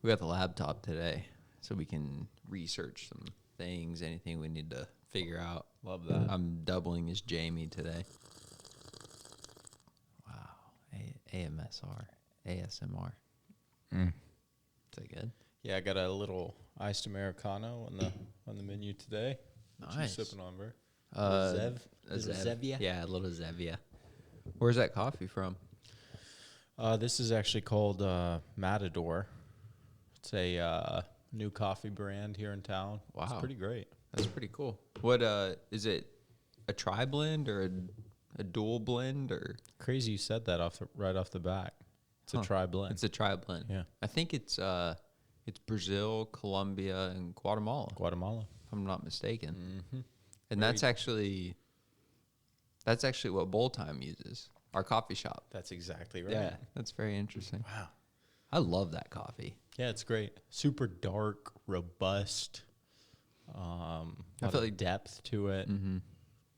We got the laptop today, so we can research some things, anything we need to figure out. Love that. I'm doubling as Jamie today. Wow. ASMR. Mm. Is that good? Yeah, I got a little iced Americano on the menu today. What Nice. you sipping on, bro? A Little Zev. Zevia? Yeah, a little Zevia. Where's that coffee from? This is actually called Matador. It's a new coffee brand here in town. Wow. It's pretty great. That's pretty cool. What is it? A tri-blend or a dual blend or? Crazy you said that right off the bat. It's a tri-blend. It's a tri-blend. Yeah. I think it's Brazil, Colombia, and Guatemala. Guatemala. If I'm not mistaken. Mm-hmm. And that's actually what Bowl Time uses. Our coffee shop. That's exactly right. Yeah, that's very interesting. Wow. I love that coffee. Yeah, it's great. Super dark, robust. I feel like depth to it. Mm-hmm.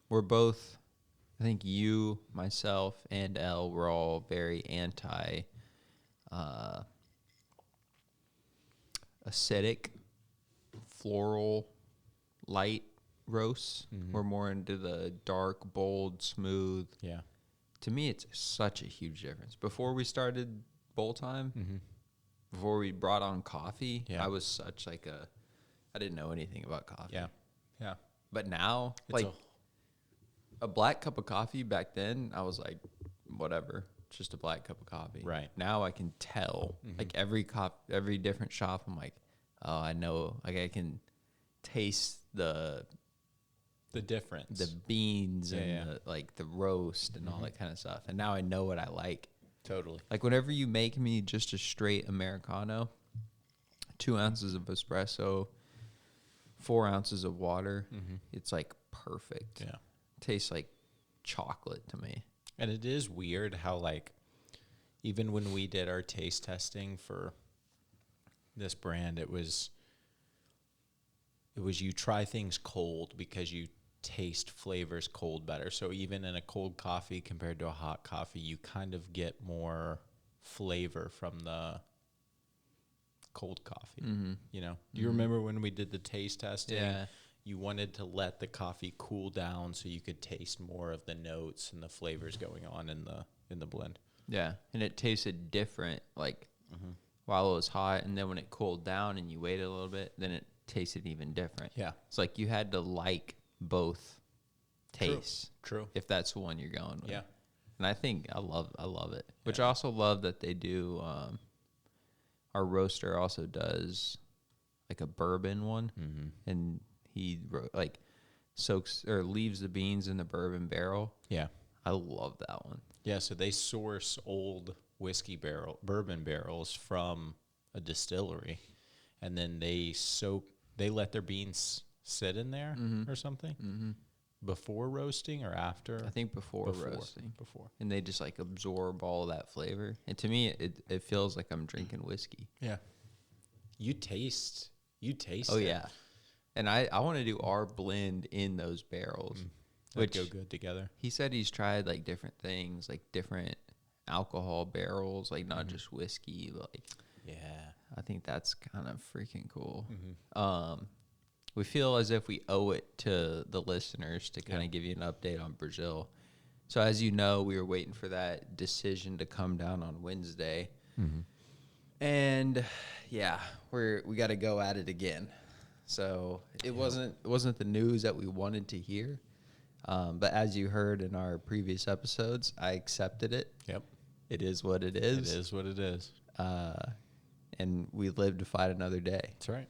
We're both, I think you, myself, and Elle, we're all very anti acidic, floral, light roasts. Mm-hmm. We're more into the dark, bold, smooth. Yeah. To me, it's such a huge difference. Before we started Bowl Time, Mm-hmm. before we brought on coffee, Yeah. I was such like I didn't know anything about coffee. Yeah. Yeah. But now, It's like a black cup of coffee back then, I was like, whatever, just a black cup of coffee. Right. Now I can tell, like every different shop, I'm like, oh, I know, like I can taste the difference. the beans and Yeah. the roast and all that kind of stuff. And now I know what I like. Totally. Like whenever you make me just a straight Americano, 2 ounces of espresso, 4 ounces of water, it's like perfect. Yeah. Tastes like chocolate to me. And it is weird how, like, even when we did our taste testing for this brand, it was you try things cold because you taste flavors cold better. So even in a cold coffee compared to a hot coffee, you kind of get more flavor from the cold coffee. Mm-hmm. You know, do you remember when we did the taste testing? Yeah. You wanted to let the coffee cool down so you could taste more of the notes and the flavors going on in the blend. Yeah. And it tasted different, like while it was hot, and then when it cooled down and you waited a little bit, then it tasted even different. Yeah. It's like you had to like both tastes. True. If that's the one you're going with. Yeah. And I think I love it. Which Yeah. I also love that they do our roaster also does like a bourbon one, and he soaks or leaves the beans in the bourbon barrel. Yeah. I love that one. Yeah, so they source old bourbon barrels from a distillery, and then they let their beans sit in there or something before roasting or after. I think before roasting. Before. And they just like absorb all of that flavor. And to me, it feels like I'm drinking whiskey. Yeah. You taste Oh, it. yeah. And I want to do our blend in those barrels. Which go good together. He said he's tried like different things, like different alcohol barrels, like not just whiskey, but like Yeah. I think that's kind of freaking cool. We feel as if we owe it to the listeners to kind of give you an update on Brazil. So as you know, we were waiting for that decision to come down on Wednesday. And yeah, we got to go at it again. So it wasn't the news that we wanted to hear. But as you heard in our previous episodes, I accepted it. Yep. It is what it is. It is what it is. And we live to fight another day. That's right.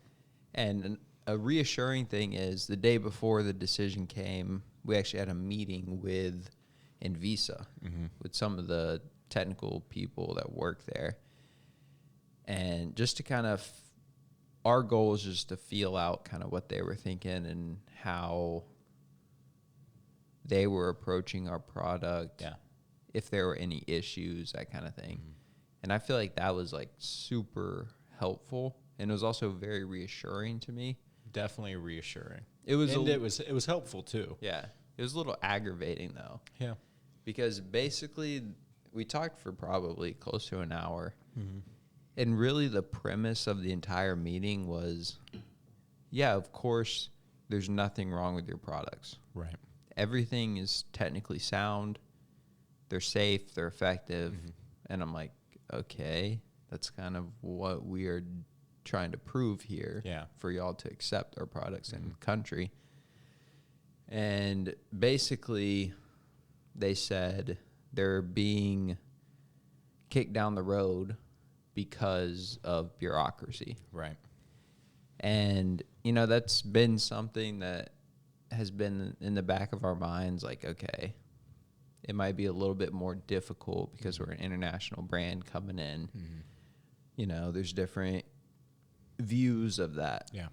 And a reassuring thing is the day before the decision came, we actually had a meeting with Anvisa, with some of the technical people that work there. And just to kind of, our goal is just to feel out kind of what they were thinking and how they were approaching our product. Yeah. If there were any issues, that kind of thing. And I feel like that was like super helpful, and it was also very reassuring to me. Definitely reassuring. It was it was helpful too. Yeah. It was a little aggravating though. Yeah. Because basically we talked for probably close to an hour, And really the premise of the entire meeting was, yeah, of course, there's nothing wrong with your products. Right. Everything is technically sound. They're safe. They're effective. And I'm like, okay, that's kind of what we are trying to prove here for y'all to accept our products in the country. And basically, they said they're being kicked down the road because of bureaucracy. Right. And, you know, that's been something that has been in the back of our minds, like, okay, it might be a little bit more difficult because we're an international brand coming in. You know, there's different views of that. Yeah.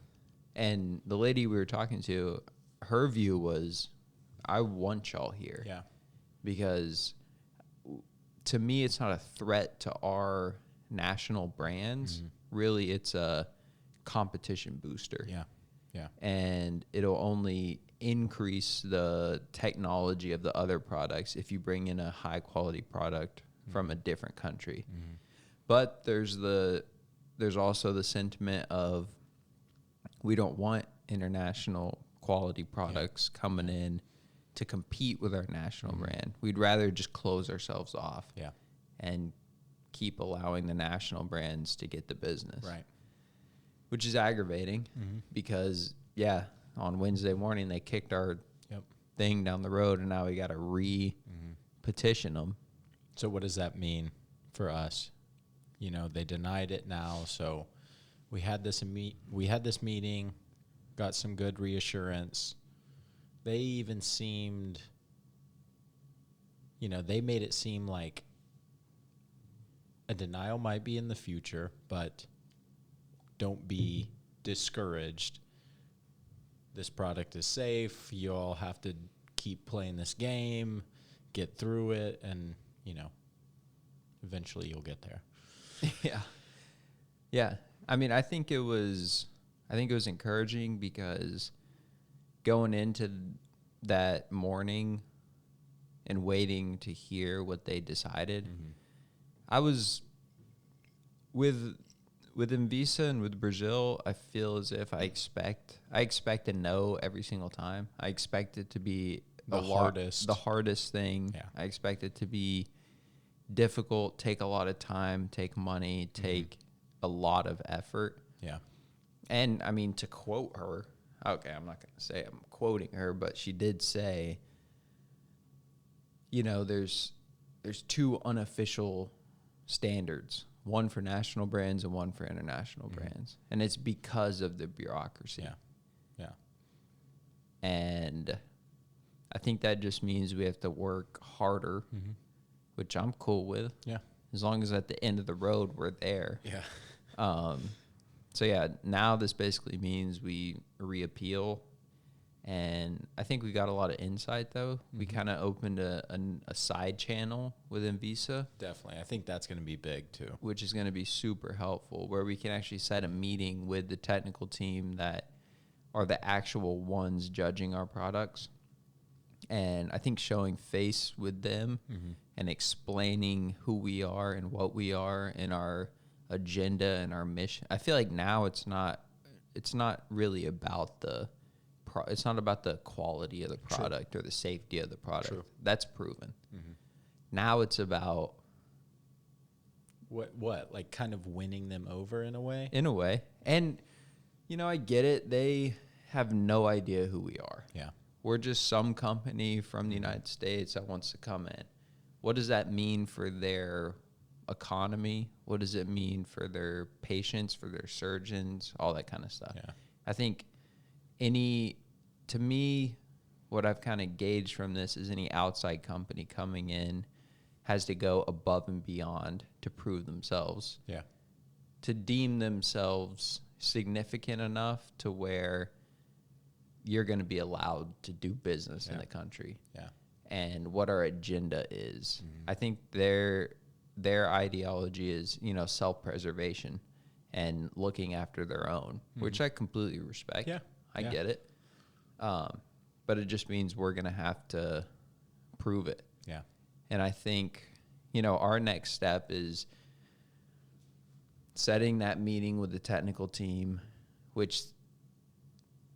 And the lady we were talking to, her view was, I want y'all here. Yeah. Because to me, it's not a threat to our national brands. Really, it's a competition booster. Yeah. Yeah. And it'll only increase the technology of the other products if you bring in a high quality product from a different country. But there's also the sentiment of, we don't want international quality products coming in to compete with our national brand. We'd rather just close ourselves off and keep allowing the national brands to get the business. Right. Which is aggravating because, on Wednesday morning, they kicked our thing down the road, and now we got to re-petition them. So what does that mean for us? You know, they denied it now, so we had this meeting, got some good reassurance. They even seemed, you know, they made it seem like a denial might be in the future, but don't be discouraged. This product is safe. You all have to keep playing this game, get through it, and, you know, eventually you'll get there. Yeah. I mean, I think it was encouraging because going into that morning and waiting to hear what they decided, I was with Anvisa and with Brazil, I feel as if I expect a no every single time. I expect it to be the hardest thing. Yeah. I expect it to be difficult, take a lot of time, take money, take a lot of effort. Yeah. And I mean, to quote her, okay, I'm not going to say I'm quoting her, but she did say, you know, there's two unofficial standards, one for national brands and one for international brands. And it's because of the bureaucracy. Yeah. Yeah. And I think that just means we have to work harder, which I'm cool with. Yeah. As long as at the end of the road we're there. Yeah. So yeah, now this basically means we reappeal, and I think we got a lot of insight though. We kind of opened a side channel with Anvisa. Definitely. I think that's going to be big too. Which is going to be super helpful, where we can actually set a meeting with the technical team that are the actual ones judging our products. And I think showing face with them and explaining who we are and what we are and our agenda and our mission. I feel like now it's not really about it's not about the quality of the product or the safety of the product. That's proven. Now it's about what like kind of winning them over in a way. And you know, I get it. They have no idea who we are. Yeah. We're just some company from the United States that wants to come in. What does that mean for their economy? What does it mean for their patients, for their surgeons, all that kind of stuff? Yeah. I think to me, what I've kind of gauged from this is any outside company coming in has to go above and beyond to prove themselves. Yeah. To deem themselves significant enough to where you're going to be allowed to do business in the country. Yeah. And what our agenda is. I think their ideology is, you know, self-preservation and looking after their own, which I completely respect. Yeah. I get it. But it just means we're going to have to prove it. Yeah. And I think, you know, our next step is setting that meeting with the technical team, which,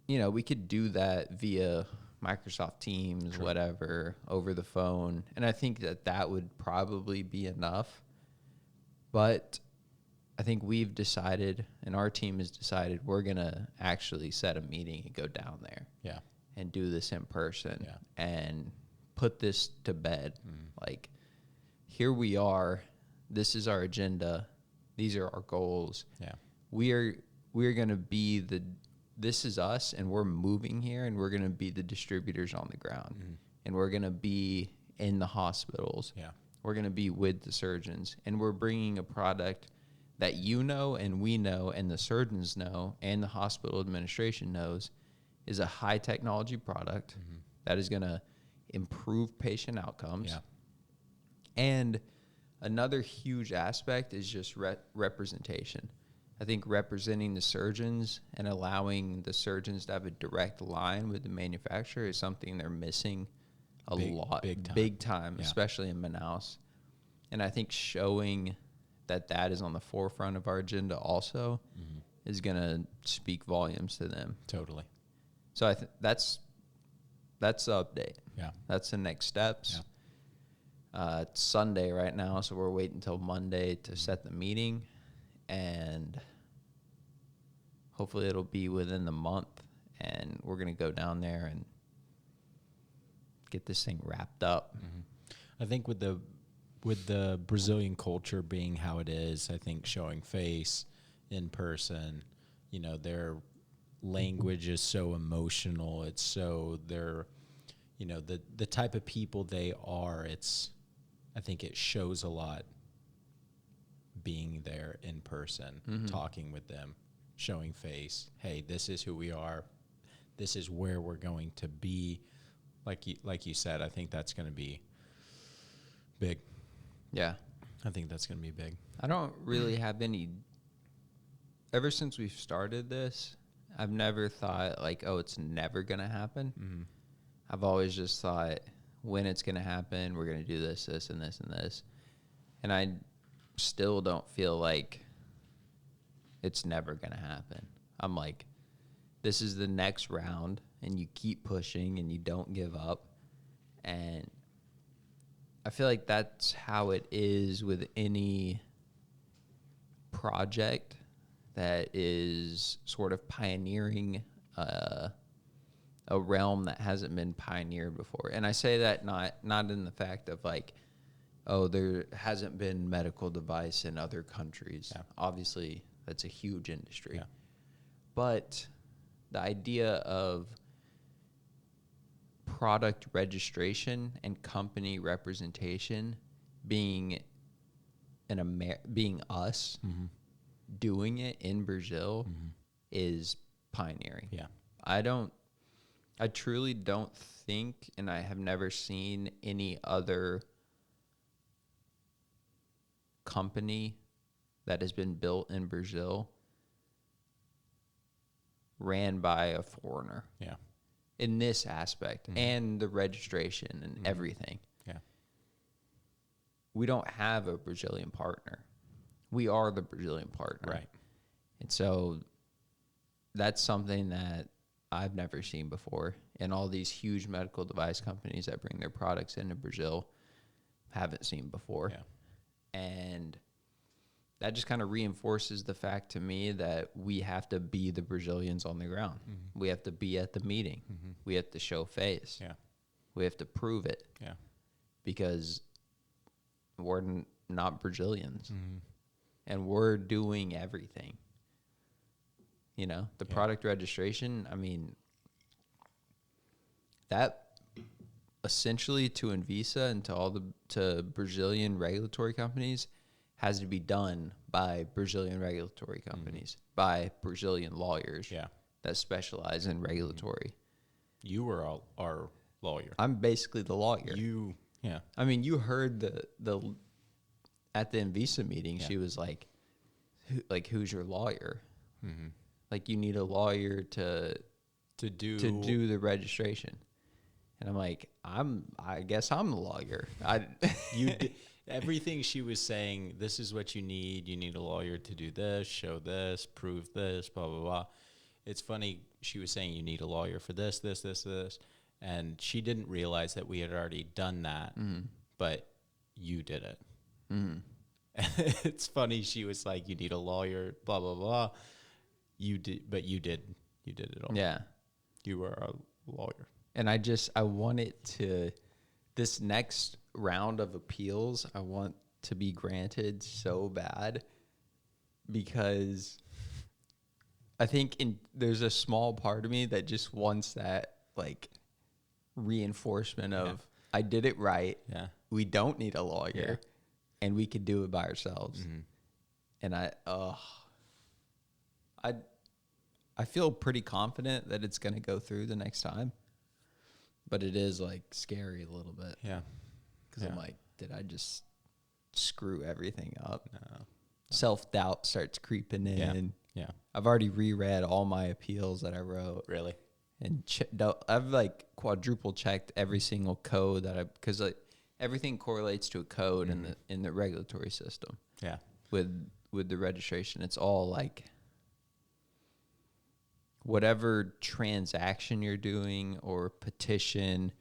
we could do that via Microsoft Teams, True. whatever, over the phone. And I think that would probably be enough. But I think we've decided, and our team has decided, we're going to actually set a meeting and go down there. Yeah. And do this in person. Yeah. And put this to bed. Like, here we are. This is our agenda. These are our goals. Yeah. We're going to be this is us, and we're moving here, and we're going to be the distributors on the ground. And we're going to be in the hospitals. Yeah. We're going to be with the surgeons, and we're bringing a product that and we know, and the surgeons know, and the hospital administration knows is a high technology product that is going to improve patient outcomes. Yeah. And another huge aspect is just representation. I think representing the surgeons and allowing the surgeons to have a direct line with the manufacturer is something they're missing a lot, big time, yeah. especially in Manaus. And I think showing that is on the forefront of our agenda also is going to speak volumes to them. Totally. So I think that's the update. Yeah. That's the next steps. Yeah. It's Sunday right now, so we're waiting until Monday to set the meeting, and hopefully it'll be within the month, and we're going to go down there and get this thing wrapped up. I think with the Brazilian culture being how it is, I think showing face in person, their language is so emotional. It's so they're, the type of people they are. I think it shows a lot being there in person, talking with them, showing face. Hey, this is who we are. This is where we're going to be. Like you said, I think that's going to be big. Yeah. I think that's going to be big. I don't really have any. Ever since we've started this, I've never thought it's never going to happen. I've always just thought when it's going to happen, we're going to do this, this, and this, and this. And I still don't feel like it's never going to happen. I'm like, this is the next round, and you keep pushing, and you don't give up. And I feel like that's how it is with any project that is sort of pioneering a realm that hasn't been pioneered before. And I say that not in the fact of there hasn't been medical device in other countries. Yeah. Obviously, that's a huge industry. Yeah. But the idea of product registration and company representation being being us doing it in Brazil is pioneering. Yeah. I truly don't think, and I have never seen any other company that has been built in Brazil ran by a foreigner. Yeah. In this aspect and the registration and everything. Yeah. We don't have a Brazilian partner. We are the Brazilian partner. Right. And so that's something that I've never seen before. And all these huge medical device companies that bring their products into Brazil haven't seen before. Yeah. And that just kind of reinforces the fact to me that we have to be the Brazilians on the ground. We have to be at the meeting. We have to show face. Yeah. We have to prove it. Yeah. Because we're not Brazilians. And we're doing everything. The product registration, I mean, that essentially to Anvisa and to Brazilian regulatory companies has to be done by Brazilian regulatory companies, by Brazilian lawyers that specialize in regulatory. You were our lawyer. I'm basically the lawyer. Yeah. I mean, you heard the at the Anvisa meeting, she was like, who's your lawyer? Like, you need a lawyer to do the registration. And I'm like, I guess I'm the lawyer. Everything she was saying, this is what you need. You need a lawyer to do this, show this, prove this, blah, blah, blah. It's funny. She was saying you need a lawyer for this, this, this, this. And she didn't realize that we had already done that, but you did it. It's funny. She was like, you need a lawyer, blah, blah, blah. You did, but you did it all. Yeah. You were a lawyer. And I want it to, this next round of appeals, I want to be granted so bad, because I think there's a small part of me that just wants that, like, reinforcement of, I did it right. Yeah. We don't need a lawyer, and we could do it by ourselves. And I feel pretty confident that it's going to go through the next time, but it is, like, scary a little bit. Yeah. Because I'm like, did I just screw everything up? No. Self-doubt starts creeping in. Yeah. I've already reread all my appeals that I wrote. Really? And I've, like, quadruple checked every single code that because, like, everything correlates to a code in the regulatory system. Yeah. With the registration, it's all, like, whatever transaction you're doing or petition,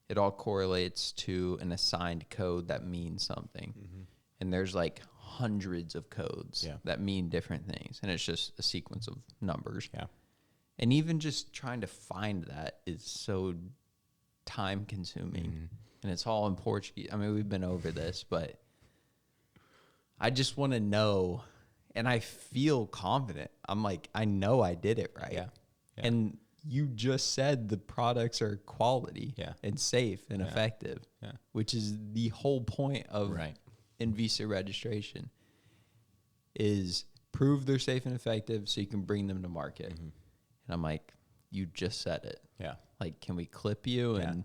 it all correlates to an assigned code that means something. And there's, like, hundreds of codes that mean different things. And it's just a sequence of numbers. Yeah. And even just trying to find that is so time consuming. And it's all in Portuguese. I mean, we've been over this, but I just want to know. And I feel confident. I'm like, I know I did it right. Yeah. And you just said the products are quality and safe and effective, which is the whole point of Anvisa registration, is prove they're safe and effective so you can bring them to market. And I'm like, you just said it. Yeah. Like, can we clip you? And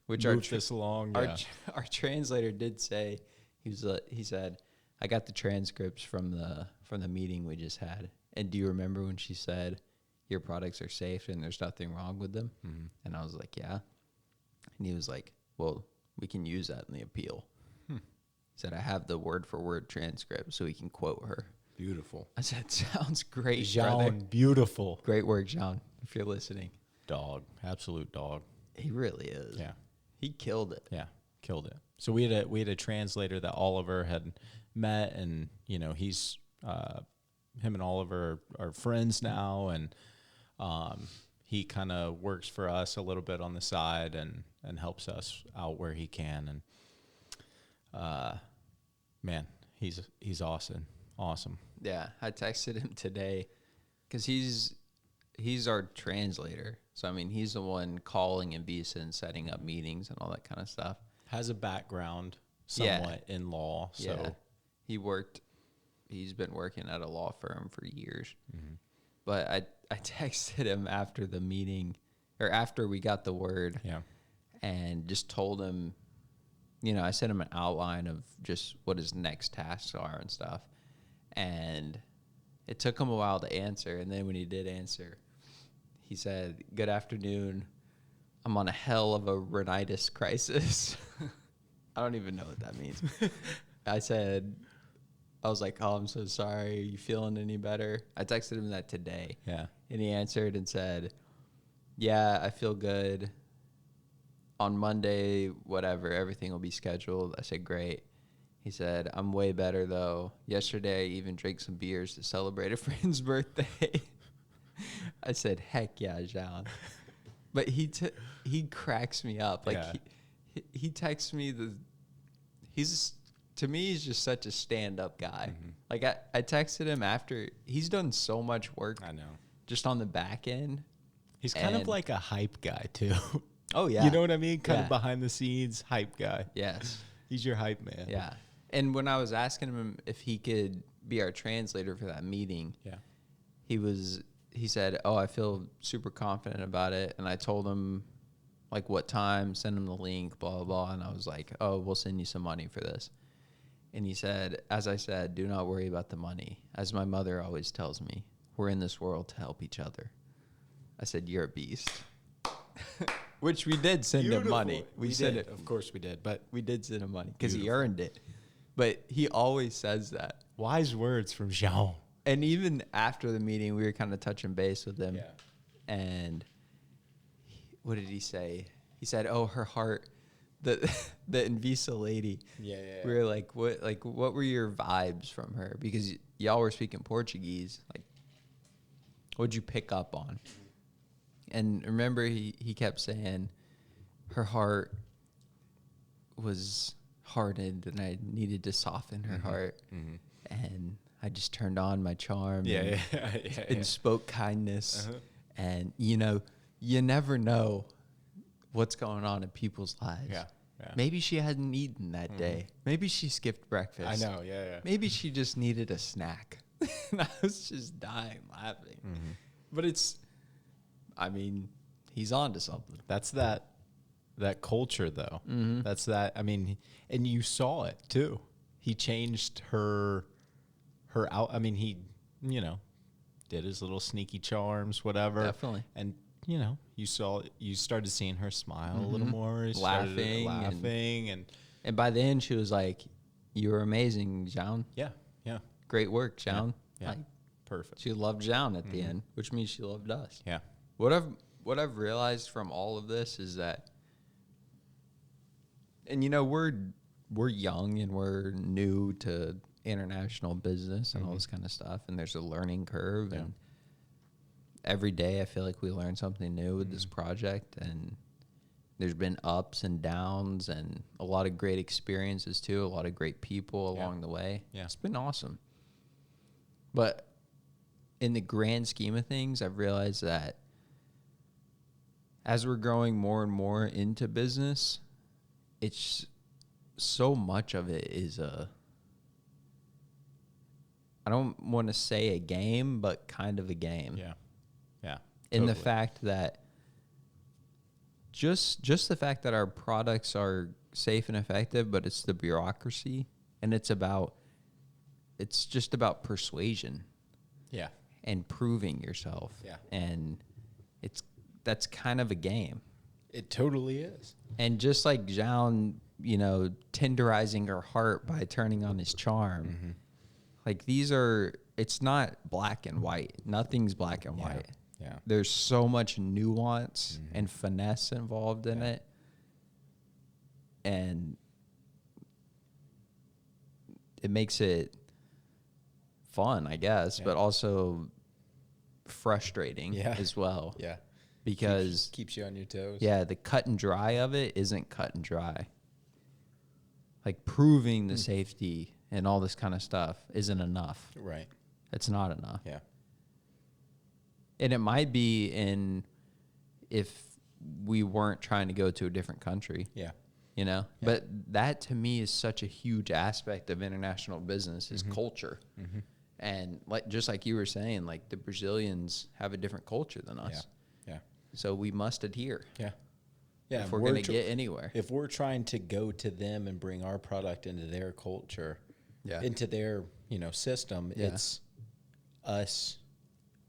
which move this along. Our translator did say, he said, I got the transcripts from the meeting we just had. And do you remember when she said, your products are safe and there's nothing wrong with them? And I was like, yeah. And he was like, well, we can use that in the appeal. He said, I have the word for word transcript so we can quote her. Beautiful. I said, sounds great, Jean, brother. beautiful. Great work, Jean, if you're listening. Dog. Absolute dog. He really is. Yeah. He killed it. Yeah. Killed it. So we had a translator that Oliver had met, and, you know, he's him and Oliver are friends now, and he kind of works for us a little bit on the side and helps us out where he can. And man, he's awesome. Yeah, I texted him today because he's our translator. So I mean, he's the one calling Anvisa and setting up meetings and all that kind of stuff. Has a background somewhat in law, so he's been working at a law firm for years. But I texted him after the meeting, or after we got the word, and just told him, you know, I sent him an outline of just what his next tasks are and stuff. And it took him a while to answer. And then when he did answer, he said, good afternoon. I'm on a hell of a rhinitis crisis. I don't even know what that means. I was like, oh, I'm so sorry. Are you feeling any better? I texted him that today. Yeah. And he answered and said, yeah, I feel good. On Monday, whatever, everything will be scheduled. I said, great. He said, I'm way better, though. Yesterday, I even drank some beers to celebrate a friend's birthday. I said, heck yeah, Jean. But he cracks me up. Like, he texts me to me, he's just such a stand-up guy. Like, I texted him after. He's done so much work. I know. Just on the back end. He's kind of like a hype guy, too. Oh, yeah. You know what I mean? Kind of behind the scenes hype guy. Yes. He's your hype man. Yeah. And when I was asking him if he could be our translator for that meeting, he said, oh, I feel super confident about it. And I told him, like, what time, send him the link, blah, blah, blah. And I was like, oh, we'll send you some money for this. And he said, as I said, do not worry about the money. As my mother always tells me, we're in this world to help each other. I said, you're a beast. Which we did send him money. We sent did. it. Of course we did. But We did send him money because he Beautiful. earned it. But he always says that. wise words from Jean. And even after the meeting, we were kind of touching base with him. Yeah. And what did he say? He said, "Oh, her heart, the the Anvisa lady." Yeah. We were like, what were your vibes from her? Because y'all were speaking Portuguese. Like, what'd you pick up on? And remember, he kept saying, her heart was hardened, and I needed to soften her heart. Mm-hmm. And I just turned on my charm. Yeah. And spoke kindness. Uh-huh. And, you never know what's going on in people's lives. Yeah. Maybe she hadn't eaten that day. Maybe she skipped breakfast. I know. Yeah. Maybe she just needed a snack. And I was just dying laughing. Mm-hmm. But he's on to something. That's that culture, though. Mm-hmm. That's that. I mean, and you saw it too. He changed her out. I mean, he, did his little sneaky charms, whatever. Definitely. And you started seeing her smile a little more. You started Laughing and And by the end, she was like, "You were amazing, Jean. yeah. Great work, Jean." Yeah. Like, Perfect. she loved Jean at the end, which means she loved us. Yeah. What I've realized from all of this is that, and we're young and we're new to international business and all this kind of stuff, and there's a learning curve, Yeah. and every day I feel like we learn something new with this project, and there's been ups and downs and a lot of great experiences too, a lot of great people along the way. Yeah. It's been awesome. But in the grand scheme of things, I've realized that as we're growing more and more into business, it's so much of it is I don't want to say a game, but kind of a game. Yeah. In the Totally. fact that just the fact that our products are safe and effective, but it's the bureaucracy, and it's just about persuasion Yeah. and proving yourself. Yeah. And that's kind of a game. It totally is. And just like Jean, tenderizing her heart by turning on his charm, like it's not black and white. Nothing's black and white. Yeah. There's so much nuance and finesse involved in it. And it makes it fun, I guess, but also frustrating as well. Yeah. Because Keeps you on your toes. yeah, the cut and dry of it isn't cut and dry. Like proving the safety and all this kind of stuff isn't enough. Right. It's not enough. Yeah. And it might be if we weren't trying to go to a different country, Yeah. But that to me is such a huge aspect of international business is culture. And just like you were saying, like the Brazilians have a different culture than us. Yeah. So we must adhere Yeah. Yeah. if we're going to get anywhere. If we're trying to go to them and bring our product into their culture, Yeah. into their, system, Yeah. it's us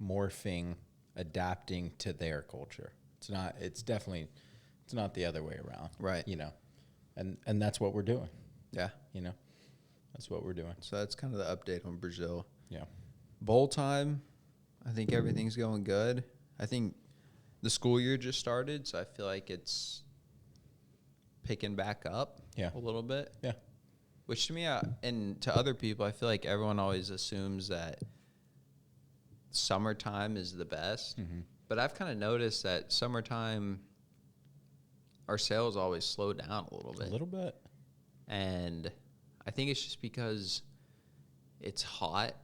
morphing, adapting to their culture. It's not the other way around. Right. And that's what we're doing. Yeah. That's what we're doing. So that's kind of the update on Brazil. Yeah. Bowl time, I think everything's going good. I think the school year just started, so I feel like it's picking back up a little bit. Yeah. Which to me, and to other people, I feel like everyone always assumes that summertime is the best. But I've kind of noticed that summertime, our sales always slow down a little bit. A little bit. And I think it's just because it's hot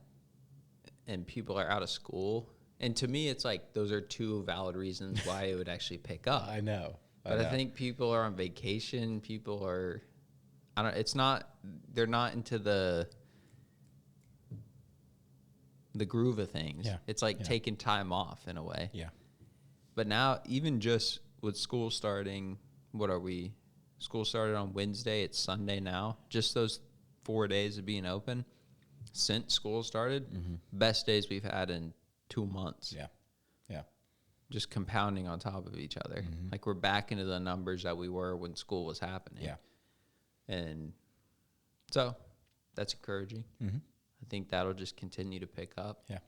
and people are out of school. And to me, it's like those are two valid reasons why it would actually pick up. I know. But I think people are on vacation. People are, they're not into the groove of things. Yeah. It's like taking time off in a way. Yeah. But now, even just with school starting, what are we? School started on Wednesday. It's Sunday now. Just those 4 days of being open since school started, best days we've had in 2 months. Yeah. Yeah. just compounding on top of each other. Like we're back into the numbers that we were when school was happening. Yeah. And so that's encouraging. I think that'll just continue to pick up. Yeah.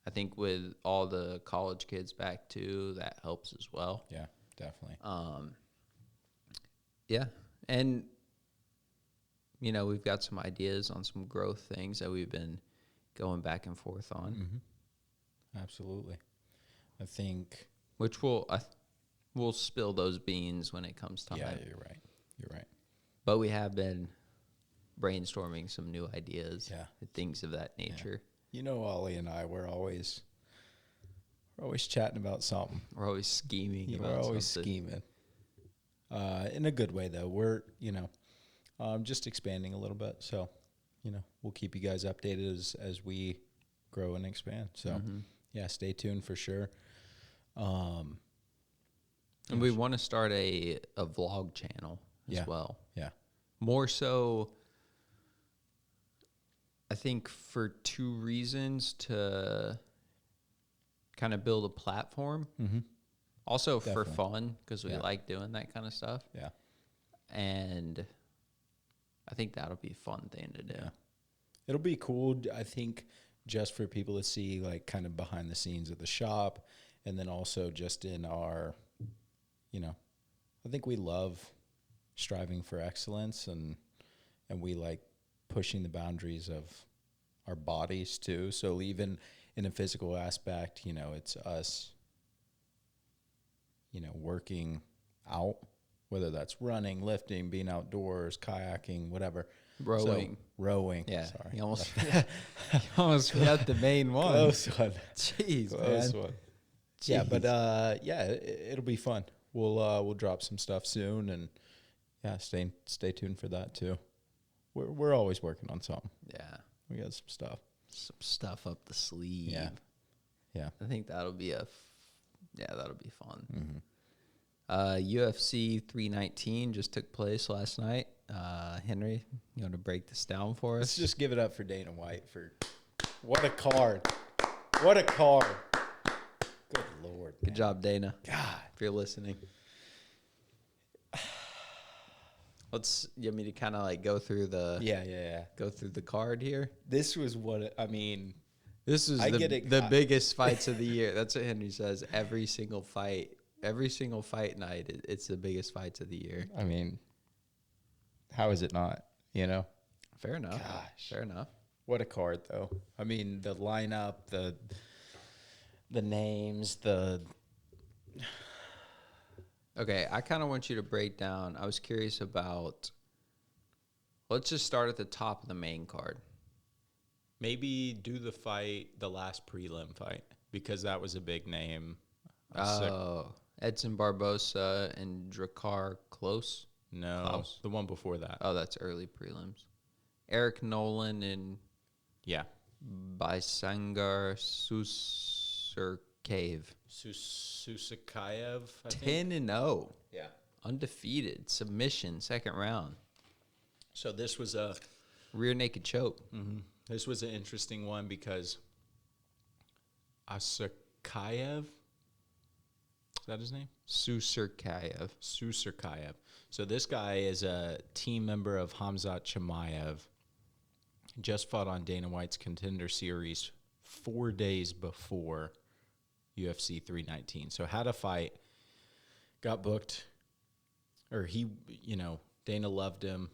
I think with all the college kids back too, that helps as well. Yeah, definitely. Yeah. And, you know, we've got some ideas on some growth things that we've been going back and forth on. Absolutely. I think. Which we'll spill those beans when it comes time. Yeah, you're right. You're right. But we have been brainstorming some new ideas, and things of that nature. You know, Ollie and I, we're always chatting about something. We're always scheming about We're always something. scheming. In a good way, though. We're, just expanding a little bit. So, we'll keep you guys updated as we grow and expand. So, yeah, stay tuned for sure. And we want to start a vlog channel as well. Yeah. More so, I think for two reasons: to kind of build a platform. Also for fun, because we like doing that kind of stuff. Yeah. And I think that'll be a fun thing to do. Yeah. It'll be cool, I think, just for people to see, like, kind of behind the scenes of the shop. And then also just in our, I think we love striving for excellence, and we like pushing the boundaries of our bodies too. So even in a physical aspect, it's us, working out, whether that's running, lifting, being outdoors, kayaking, whatever. Rowing. Yeah. Sorry. You almost forgot the main one. Close one. Jeez, Close man. one. Yeah, but it'll be fun. We'll drop some stuff soon, and stay tuned for that too. We're always working on something. Yeah. We got some stuff. Some stuff up the sleeve. Yeah. I think that'll be that'll be fun. UFC 319 just took place last night. Henry, you want to break this down for us? Let's just give it up for Dana White for what a card. What a card. Good Lord. Good job, Dana. God. If you're listening. You want me to kind of like go through the go through the card here? This was what This is the biggest fights of the year. That's what Henry says. Every single fight night, it's the biggest fights of the year. I mean, how is it not? Fair enough. Gosh. Fair enough. What a card, though. I mean, the lineup, the names, Okay, I kind of want you to break down. I was curious about. Let's just start at the top of the main card. Maybe do the last prelim fight, because that was a big name. Edson Barbosa and Drakkar Close? No, Klaus. the one before that. Oh, that's early prelims. Eric Nolan and Bisangar Susurkaev. Susakayev, I think. 10-0. Yeah. Undefeated. Submission, second round. So this was a rear naked choke. This was an interesting one because Susurkaev, is that his name? Susurkaev. So this guy is a team member of Hamzat Chimaev. Just fought on Dana White's Contender Series 4 days before UFC 319. So had a fight, got booked, or Dana loved him,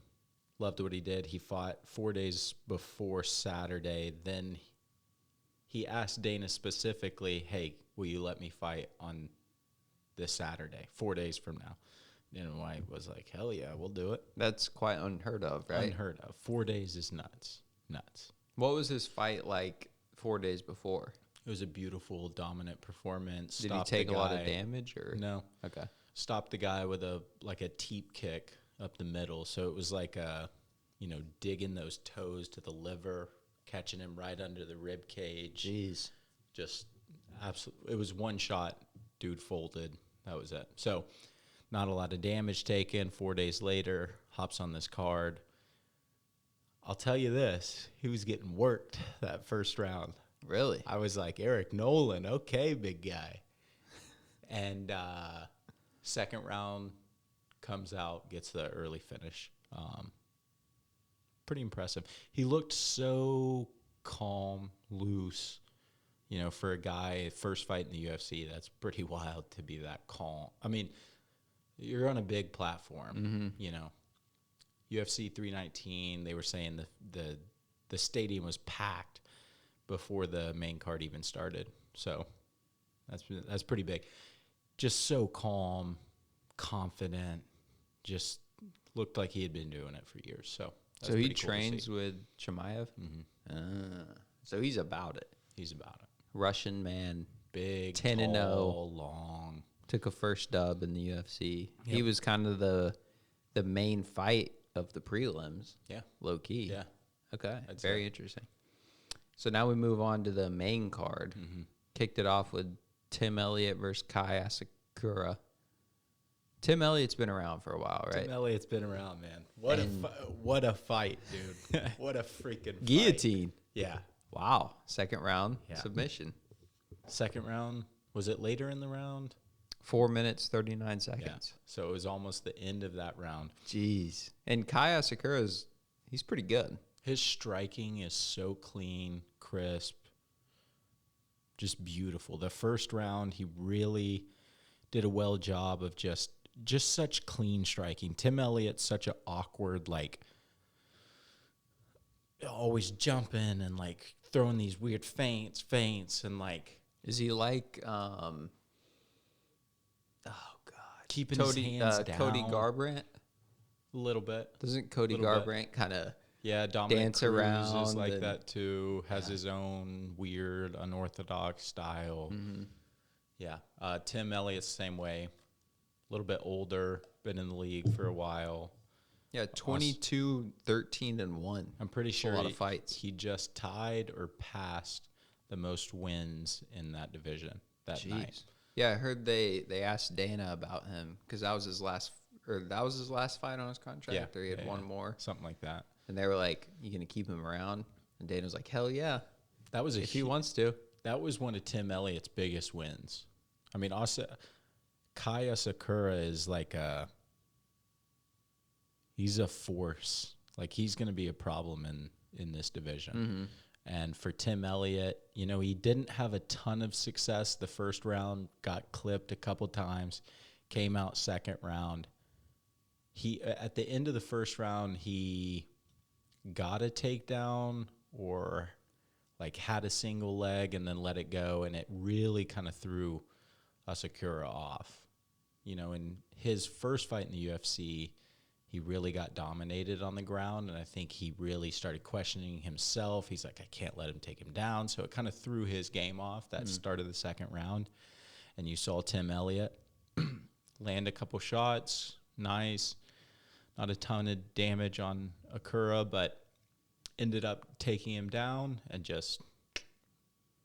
loved what he did. He fought 4 days before Saturday. Then he asked Dana specifically, hey, will you let me fight on this Saturday, 4 days from now? Dana White was like, hell yeah, we'll do it. That's quite unheard of, right? Unheard of. 4 days is nuts. What was his fight like 4 days before? It was a beautiful, dominant performance. Did he take a lot of damage? Or no? Okay. Stopped the guy with a teep kick up the middle. So it was like digging those toes to the liver, catching him right under the rib cage. Jeez. Just absolutely. It was one shot. Dude folded. That was it. So not a lot of damage taken. 4 days later, hops on this card. I'll tell you this. He was getting worked that first round. Really? I was like, Eric Nolan, okay, big guy. And second round comes out, gets the early finish. Pretty impressive. He looked so calm, loose. You know, for a guy, first fight in the UFC, that's pretty wild to be that calm. I mean, you're on a big platform, you know. UFC 319, they were saying the stadium was packed before the main card even started. So that's pretty big. Just so calm, confident, just looked like he had been doing it for years. So he trains with Chimaev? So he's about it. He's about it. Russian man. Big, 10-0. Tall, long. Took a first dub in the UFC. Yep. He was kind of the main fight of the prelims. Yeah. Low key. Yeah. Okay. Very interesting. So now we move on to the main card. Kicked it off with Tim Elliott versus Kai Asakura. Tim Elliott's been around for a while, right? Tim Elliott's been around, man. What a fight, dude. What a freaking fight. Guillotine. Yeah. Wow. Second round submission. Second round. Was it later in the round? 4 minutes, 39 seconds. Yeah. So it was almost the end of that round. Jeez. And Kai Asakura's, he's pretty good. His striking is so clean, crisp, just beautiful. The first round, he really did a well job of just such clean striking. Tim Elliott's such an awkward, like, always jumping and, like, throwing these weird feints, and, like... Is he like, oh, God. Keeping his hands down. Cody Garbrandt? A little bit. Doesn't Cody Garbrandt kind of Dominic dance Cruz around? Is like that, too. Has his own weird, unorthodox style. Yeah. Tim Elliott's the same way. A little bit older, been in the league for a while. Yeah, 22, 13, and 1. I'm pretty sure a lot of fights. He just tied or passed the most wins in that division that night. Yeah, I heard they asked Dana about him because that was his last fight on his contract, or he had one more, something like that. And they were like, "You gonna keep him around?" And Dana was like, "Hell yeah, that was if he wants to." That was one of Tim Elliott's biggest wins. I mean, also Kai Asakura is like he's a force. Like, he's going to be a problem in this division. And for Tim Elliott, you know, he didn't have a ton of success. The first round got clipped a couple times, came out second round. He at the end of the first round, he got a takedown or like had a single leg and then let it go, and it really kind of threw Asakura off. You know, in his first fight in the UFC, he really got dominated on the ground, and I think he really started questioning himself. He's like, I can't let him take him down. So it kind of threw his game off that start of the second round. And you saw Tim Elliott land a couple shots. Nice. Not a ton of damage on Akura, but ended up taking him down and just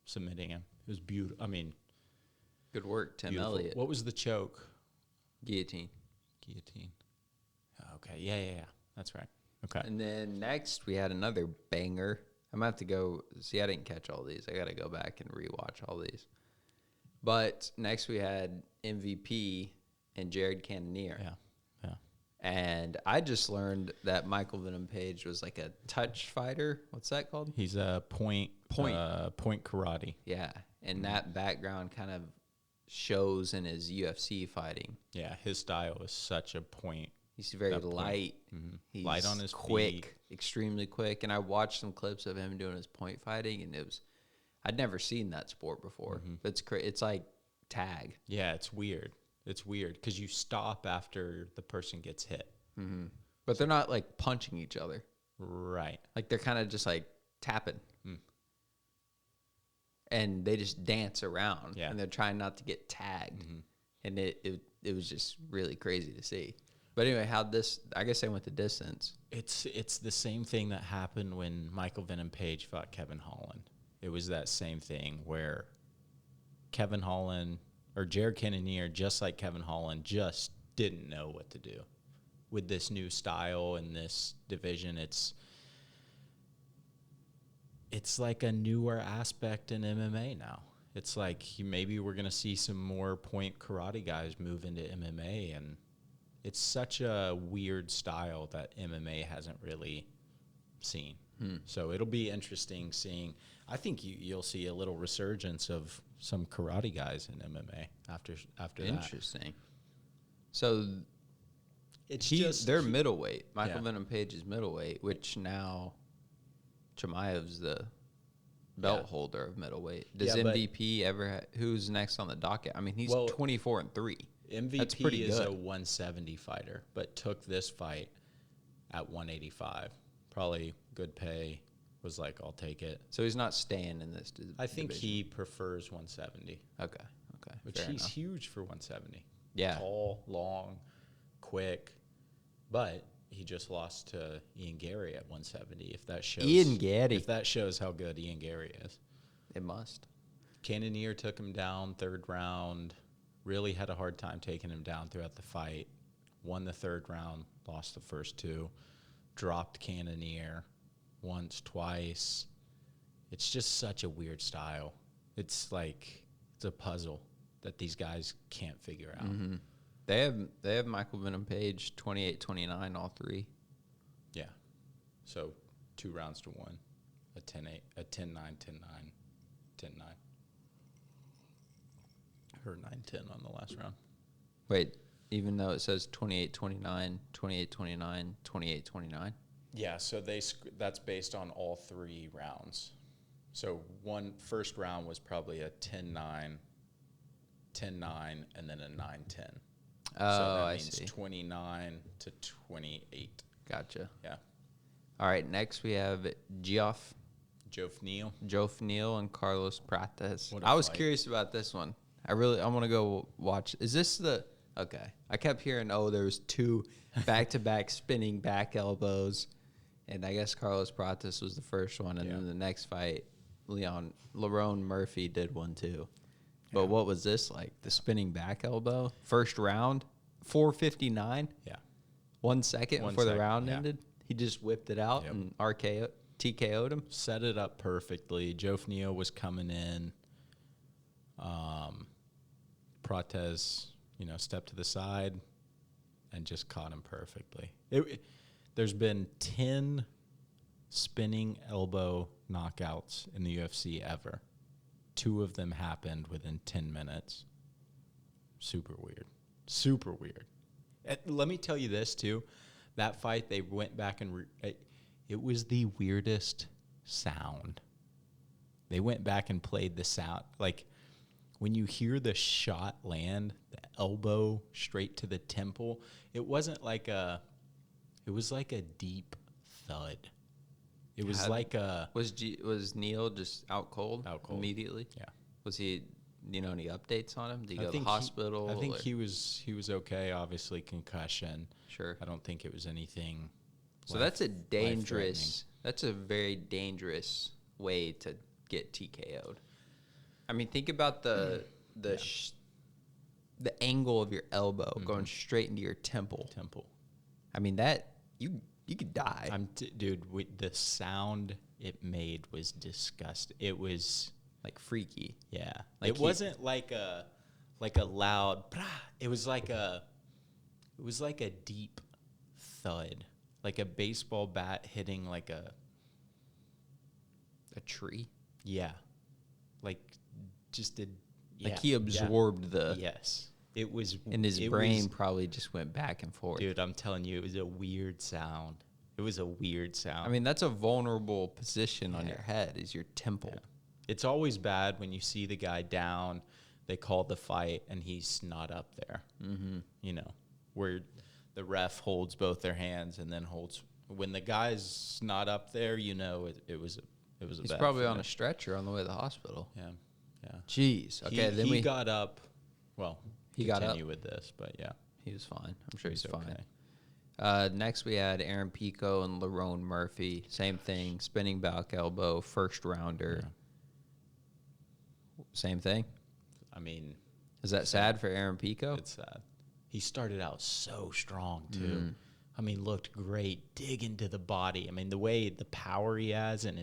submitting him. It was beautiful. I mean, good work, Tim beautiful. Elliott. What was the choke? Guillotine. Okay, yeah. That's right. Okay. And then next we had another banger. I'm going to have to go. See, I didn't catch all these. I got to go back and rewatch all these. But next we had MVP and Jared Cannonier. Yeah. And I just learned that Michael Venom Page was like a touch fighter. What's that called? He's a point karate. Yeah. And that background kind of shows in his UFC fighting. Yeah, his style is such a point. He's very light. He's light on his quick, feet. Extremely quick. And I watched some clips of him doing his point fighting, and I'd never seen that sport before. But it's like tag. Yeah, it's weird. It's weird because you stop after the person gets hit. But they're not like punching each other. Right. Like they're kind of just like tapping. And they just dance around. Yeah. And they're trying not to get tagged. And it was just really crazy to see. But anyway, I guess I went the distance. It's the same thing that happened when Michael Venom Page fought Kevin Holland. It was that same thing where Kevin Holland or Jared Cannonier, just like Kevin Holland, just didn't know what to do with this new style and this division. It's like a newer aspect in MMA now. it's like maybe we're going to see some more point karate guys move into MMA, and it's such a weird style that MMA hasn't really seen. So it'll be interesting seeing. I think you'll see a little resurgence of some karate guys in MMA after that. Interesting. So It's they're middleweight. Michael Venom Page is middleweight, which now Chimaev's the belt holder of middleweight. Does MVP ever? Who's next on the docket? I mean, he's 24-3. MVP That's pretty is good. a 170 fighter, but took this fight at 185. Probably good pay. Was like, I'll take it. So he's not staying in this division. I think he prefers 170. Okay. Which he's huge for 170. Yeah. Tall, long, quick. But he just lost to Ian Gary at 170. If that shows how good Ian Gary is. It must. Cannonier took him down third round. Really had a hard time taking him down throughout the fight. Won the third round, lost the first two. Dropped Cannonier once, twice. It's just such a weird style. It's like it's a puzzle that these guys can't figure out. Mm-hmm. They have Michael Venom Page 28-29 all three. Yeah. So 2 rounds to 1. A 10-8, a 10-9, 10-9, 10-9. Or 9-10 on the last round. Wait, even though it says 28-29, 28-29, 28-29? Yeah, so that's based on all 3 rounds. So first round was probably a 10-9, 10-9, and then a 9-10. Oh, so that I means see. 29 to 28. Gotcha. Yeah. All right, next we have Geoff Neal and Carlos Prates. What a I was fight. curious about this one. I want to go watch. Is this okay. I kept hearing, there was 2 back-to-back spinning back elbows, and I guess Carlos Prates was the first one, and then the next fight, Lerone Murphy did one too. But what was this like? The spinning back elbow? First round, 4:59? Yeah. 1 second before the round yeah. ended? He just whipped it out and TKO'd him? Set it up perfectly. Geoff Neal was coming in. Prates, stepped to the side and just caught him perfectly. There's been 10 spinning elbow knockouts in the UFC ever. 2 of them happened within 10 minutes. Super weird. Let me tell you this, too. That fight, they went back and it was the weirdest sound. They went back and played the sound. Like, when you hear the shot land, the elbow straight to the temple, it was like a deep thud. It was Was Neil just out cold? Out cold. Immediately? Yeah. Was he, any updates on him? Did he go to the hospital? I think he was okay, obviously concussion. Sure. I don't think it was anything. So that's a very dangerous way to get TKO'd. I mean, think about the angle of your elbow going straight into your temple. I mean, that you could die. Dude, the sound it made was disgusting. It was like freaky. Yeah. Like it wasn't like a loud brah. It was like a deep thud. Like a baseball bat hitting like a tree. Yeah. Like just a like he absorbed the yes. It was and his brain probably just went back and forth. Dude, I'm telling you, it was a weird sound. I mean, that's a vulnerable position on your head, is your temple. Yeah. It's always bad when you see the guy down, they call the fight, and he's not up there. Mm-hmm. Where the ref holds both their hands and then holds. When the guy's not up there, it was a He's bad probably fight. on a stretcher on the way to the hospital. Yeah. Jeez. Okay, he got up. Well, he got up. Continue with this, but yeah. He was fine. I'm sure he's fine. Okay. Next, we had Aaron Pico and Lerone Murphy. Same thing. Spinning back elbow, first rounder. Yeah. Same thing. I mean, is that sad for Aaron Pico? It's sad. He started out so strong too. I mean, looked great, dig into the body. I mean, the power he has and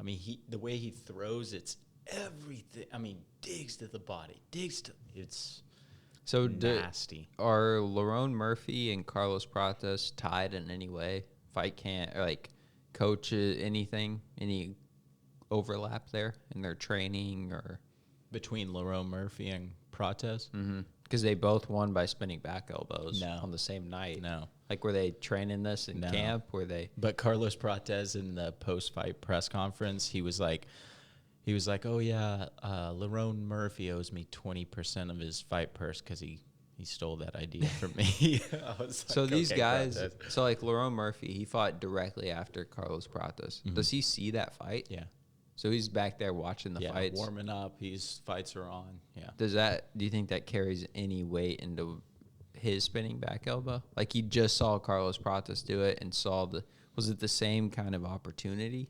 the way he throws, it's everything. I mean, digs to the body, it's So nasty. Are Lerone Murphy and Carlos Pratas tied in any way? Fight can't, or like, coaches, anything, any overlap there in their training or? Between Lerone Murphy and Prates? Because they both won by spinning back elbows No. on the same night. No. Like, were they training this in No. camp? Were they? But Carlos Prates in the post-fight press conference, he was like, oh yeah, Lerone Murphy owes me 20% of his fight purse because he stole that idea from me. I was like, So these okay, guys, Prates. so like Lerone Murphy, he fought directly after Carlos Pratas. Does he see that fight? Yeah. So he's back there watching the fights. Warming up. His fights are on. Yeah. Do you think that carries any weight into his spinning back elbow? Like, he just saw Carlos Pratas do it and was it the same kind of opportunity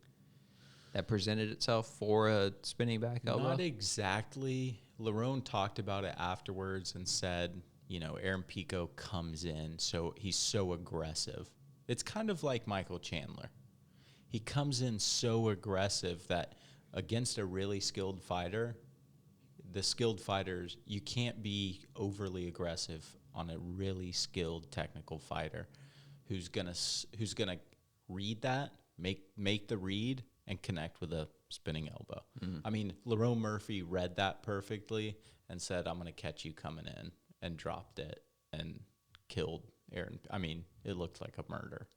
that presented itself for a spinning back elbow? Not exactly. Lerone talked about it afterwards and said, Aaron Pico comes in, so he's so aggressive. It's kind of like Michael Chandler. He comes in so aggressive that against a really skilled fighter, the skilled fighters, you can't be overly aggressive on a really skilled technical fighter who's gonna read that, make the read, and connect with a spinning elbow. I mean, Lerone Murphy read that perfectly and said, "I'm gonna catch you coming in," and dropped it and killed Aaron. I mean, it looked like a murder.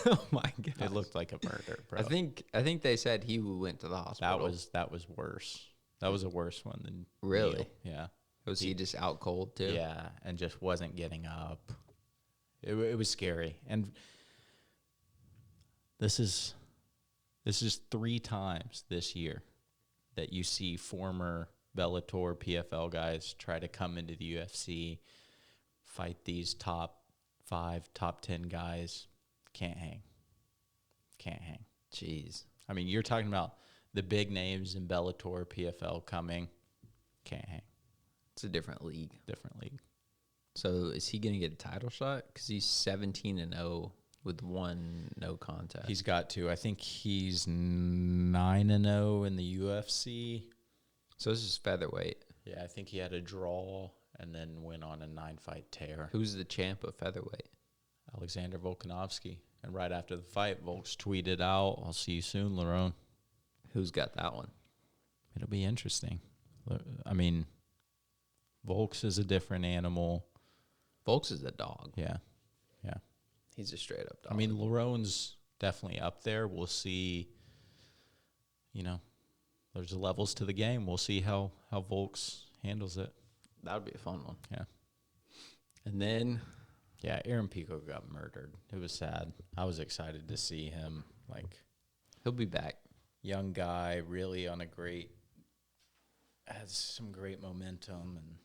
Oh my god! It looked like a murder, bro. I think they said he went to the hospital. That was worse. That was a worse one than Really? Neil. Yeah. Was he just out cold too? Yeah, and just wasn't getting up. It was scary, and this is 3 times this year that you see former Bellator PFL guys try to come into the UFC, fight these top 5, top 10 guys. Can't hang. Jeez. I mean, you're talking about the big names in Bellator, PFL coming. Can't hang. It's a different league. Different league. So is he going to get a title shot? Because he's 17-0 with 1 no contest. He's got to. I think he's 9-0 in the UFC. So this is featherweight. Yeah, I think he had a draw and then went on a 9-fight tear. Who's the champ of featherweight? Alexander Volkanovski. And right after the fight, Volks tweeted out, "I'll see you soon, Lerone." Who's got that one? It'll be interesting. I mean, Volks is a different animal. Volks is a dog. Yeah. He's a straight up dog. I mean, Lerone's definitely up there. We'll see. There's levels to the game. We'll see how Volks handles it. that would be a fun one. Yeah. And then Yeah, Aaron Pico got murdered. It was sad. I was excited to see him. he'll be back. Young guy, really has some great momentum. And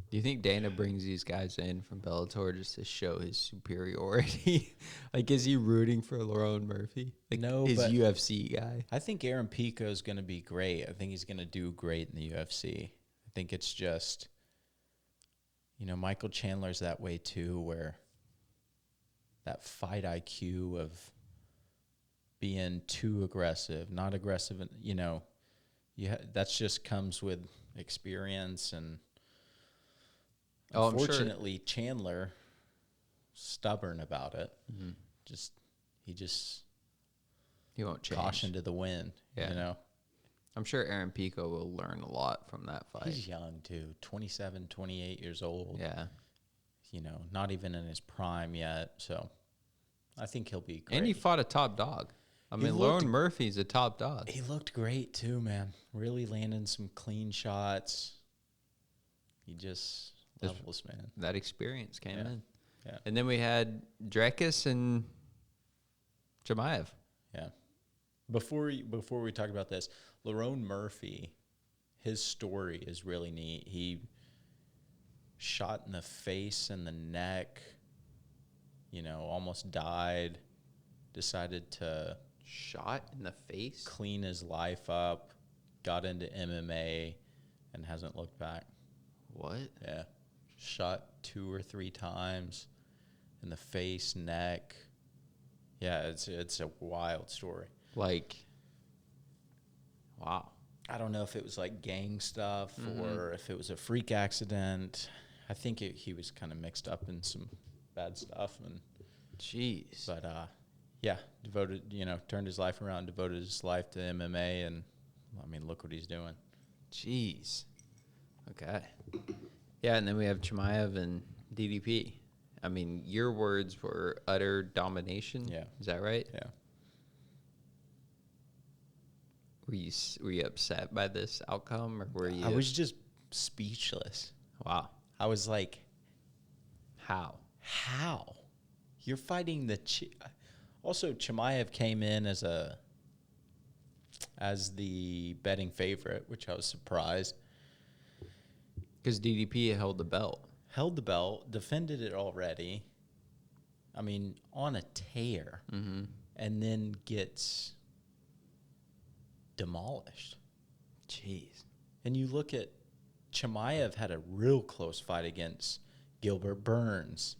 Do you think Dana brings these guys in from Bellator just to show his superiority? Is he rooting for Lerone Murphy? No, his but UFC guy. I think Aaron Pico is going to be great. I think he's going to do great in the UFC. I think it's just, Michael Chandler's that way too, where that fight IQ of being too aggressive, not aggressive, that just comes with experience. And unfortunately, Chandler, stubborn about it. Mm-hmm. He won't change. Caution to the wind, I'm sure Aaron Pico will learn a lot from that fight. He's young, too. 27, 28 years old. Yeah. Not even in his prime yet. So I think he'll be great. And he fought a top dog. Lerone Murphy's a top dog. He looked great, too, man. Really landing some clean shots. He just levels, man. That experience came in. Yeah. And then we had Drekis and Chimaev. Yeah. Before we talk about this, Lerone Murphy, his story is really neat. He shot in the face and the neck, almost died, decided to Shot in the face? clean his life up, got into MMA, and hasn't looked back. What? Yeah. Shot 2 or 3 times in the face, neck. Yeah, it's a wild story. Wow. I don't know if it was like gang stuff Mm-hmm. or if it was a freak accident. I think he was kind of mixed up in some bad stuff. Jeez. But yeah, turned his life around, devoted his life to MMA, and I mean, look what he's doing. Jeez. Okay. Yeah, and then we have Chimaev and DDP. I mean, your words were utter domination. Yeah. Is that right? Yeah. Were you upset by this outcome, or were you? I was just speechless. Wow. I was like, How? You're fighting the also Chimaev came in as the betting favorite, which I was surprised. Because DDP held the belt. Held the belt, defended it already. I mean, on a tear, and then gets demolished. Jeez. And you look at Chimaev had a real close fight against Gilbert Burns,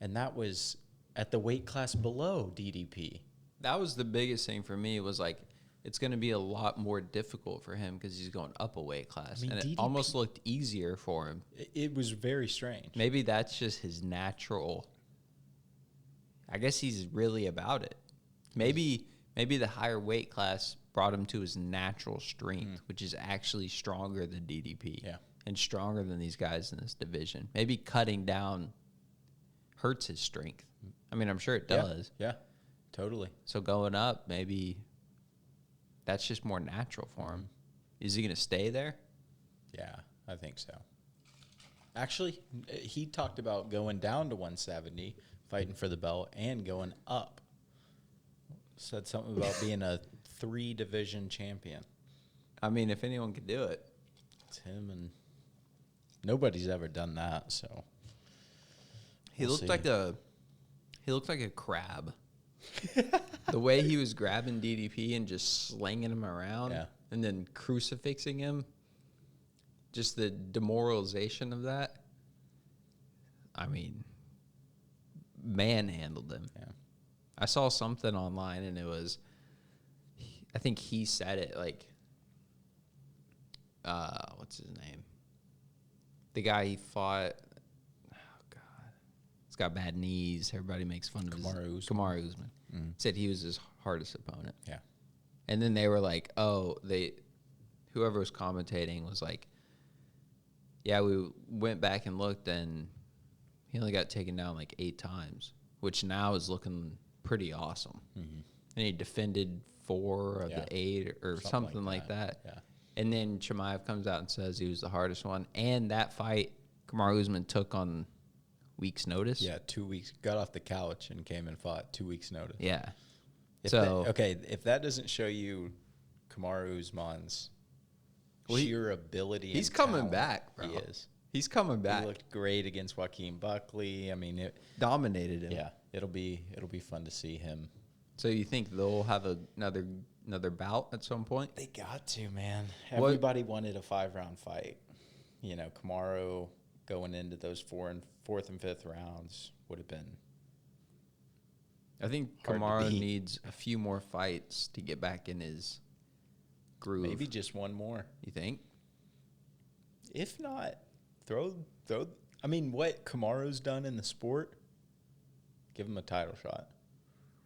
and that was at the weight class below DDP. That was the biggest thing for me, was like, it's going to be a lot more difficult for him because he's going up a weight class. I mean, and it DDP almost looked easier for him. It was very strange. Maybe that's just his natural. I guess he's really about it. Maybe the higher weight class brought him to his natural strength, which is actually stronger than DDP. Yeah. And stronger than these guys in this division. Maybe cutting down hurts his strength. I mean, I'm sure it does. Yeah, totally. So going up, maybe that's just more natural for him. Is he going to stay there? Yeah, I think so. Actually, he talked about going down to 170, fighting for the belt, and going up. Said something about being a 3-division champion. I mean, if anyone could do it. It's him, and nobody's ever done that, so. He looked like a crab. The way he was grabbing DDP and just slinging him around, and then crucifixing him, just the demoralization of that. I mean, manhandled him. Yeah. I saw something online, and it was, I think he said it, like, what's his name? The guy he fought. He's got bad knees. Everybody makes fun of Kamaru Usman. Said he was his hardest opponent. Yeah. And then they were like, whoever was commentating was like, yeah, we went back and looked, and he only got taken down like 8 times, which now is looking pretty awesome. And he defended 4 of the 8 or something like that. Yeah. And then Chimaev comes out and says he was the hardest one. And that fight, Kamaru Usman took on week's notice. Yeah, 2 weeks. Got off the couch and came and fought 2 weeks' notice. Yeah. If that doesn't show you Kamaru Usman's sheer ability, he's and coming talent, back, bro. He is. He's coming back. He looked great against Joaquin Buckley. I mean, dominated him. Yeah, it'll be fun to see him. So you think they'll have another bout at some point? They got to, man. Everybody wanted a 5-round fight. You know, Kamaru going into those 4th and 5th rounds would have been. I think Kamaru needs a few more fights to get back in his groove. Maybe just one more. You think? If not, throw. I mean, what Kamaru's done in the sport, give him a title shot.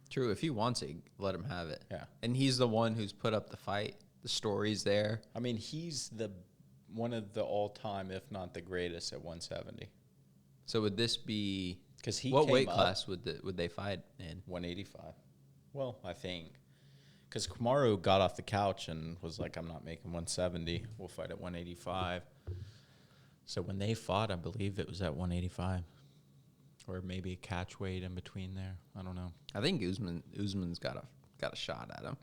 True. If he wants it, let him have it. Yeah. And he's the one who's put up the fight. The story's there. I mean, he's one of the all-time, if not the greatest, at 170. So would this be? Because he what came weight up class would they fight in? 185. Well, I think because Kamaru got off the couch and was like, "I'm not making 170. We'll fight at 185." So when they fought, I believe it was at 185, or maybe a catch weight in between there. I don't know. I think Usman's got a shot at him,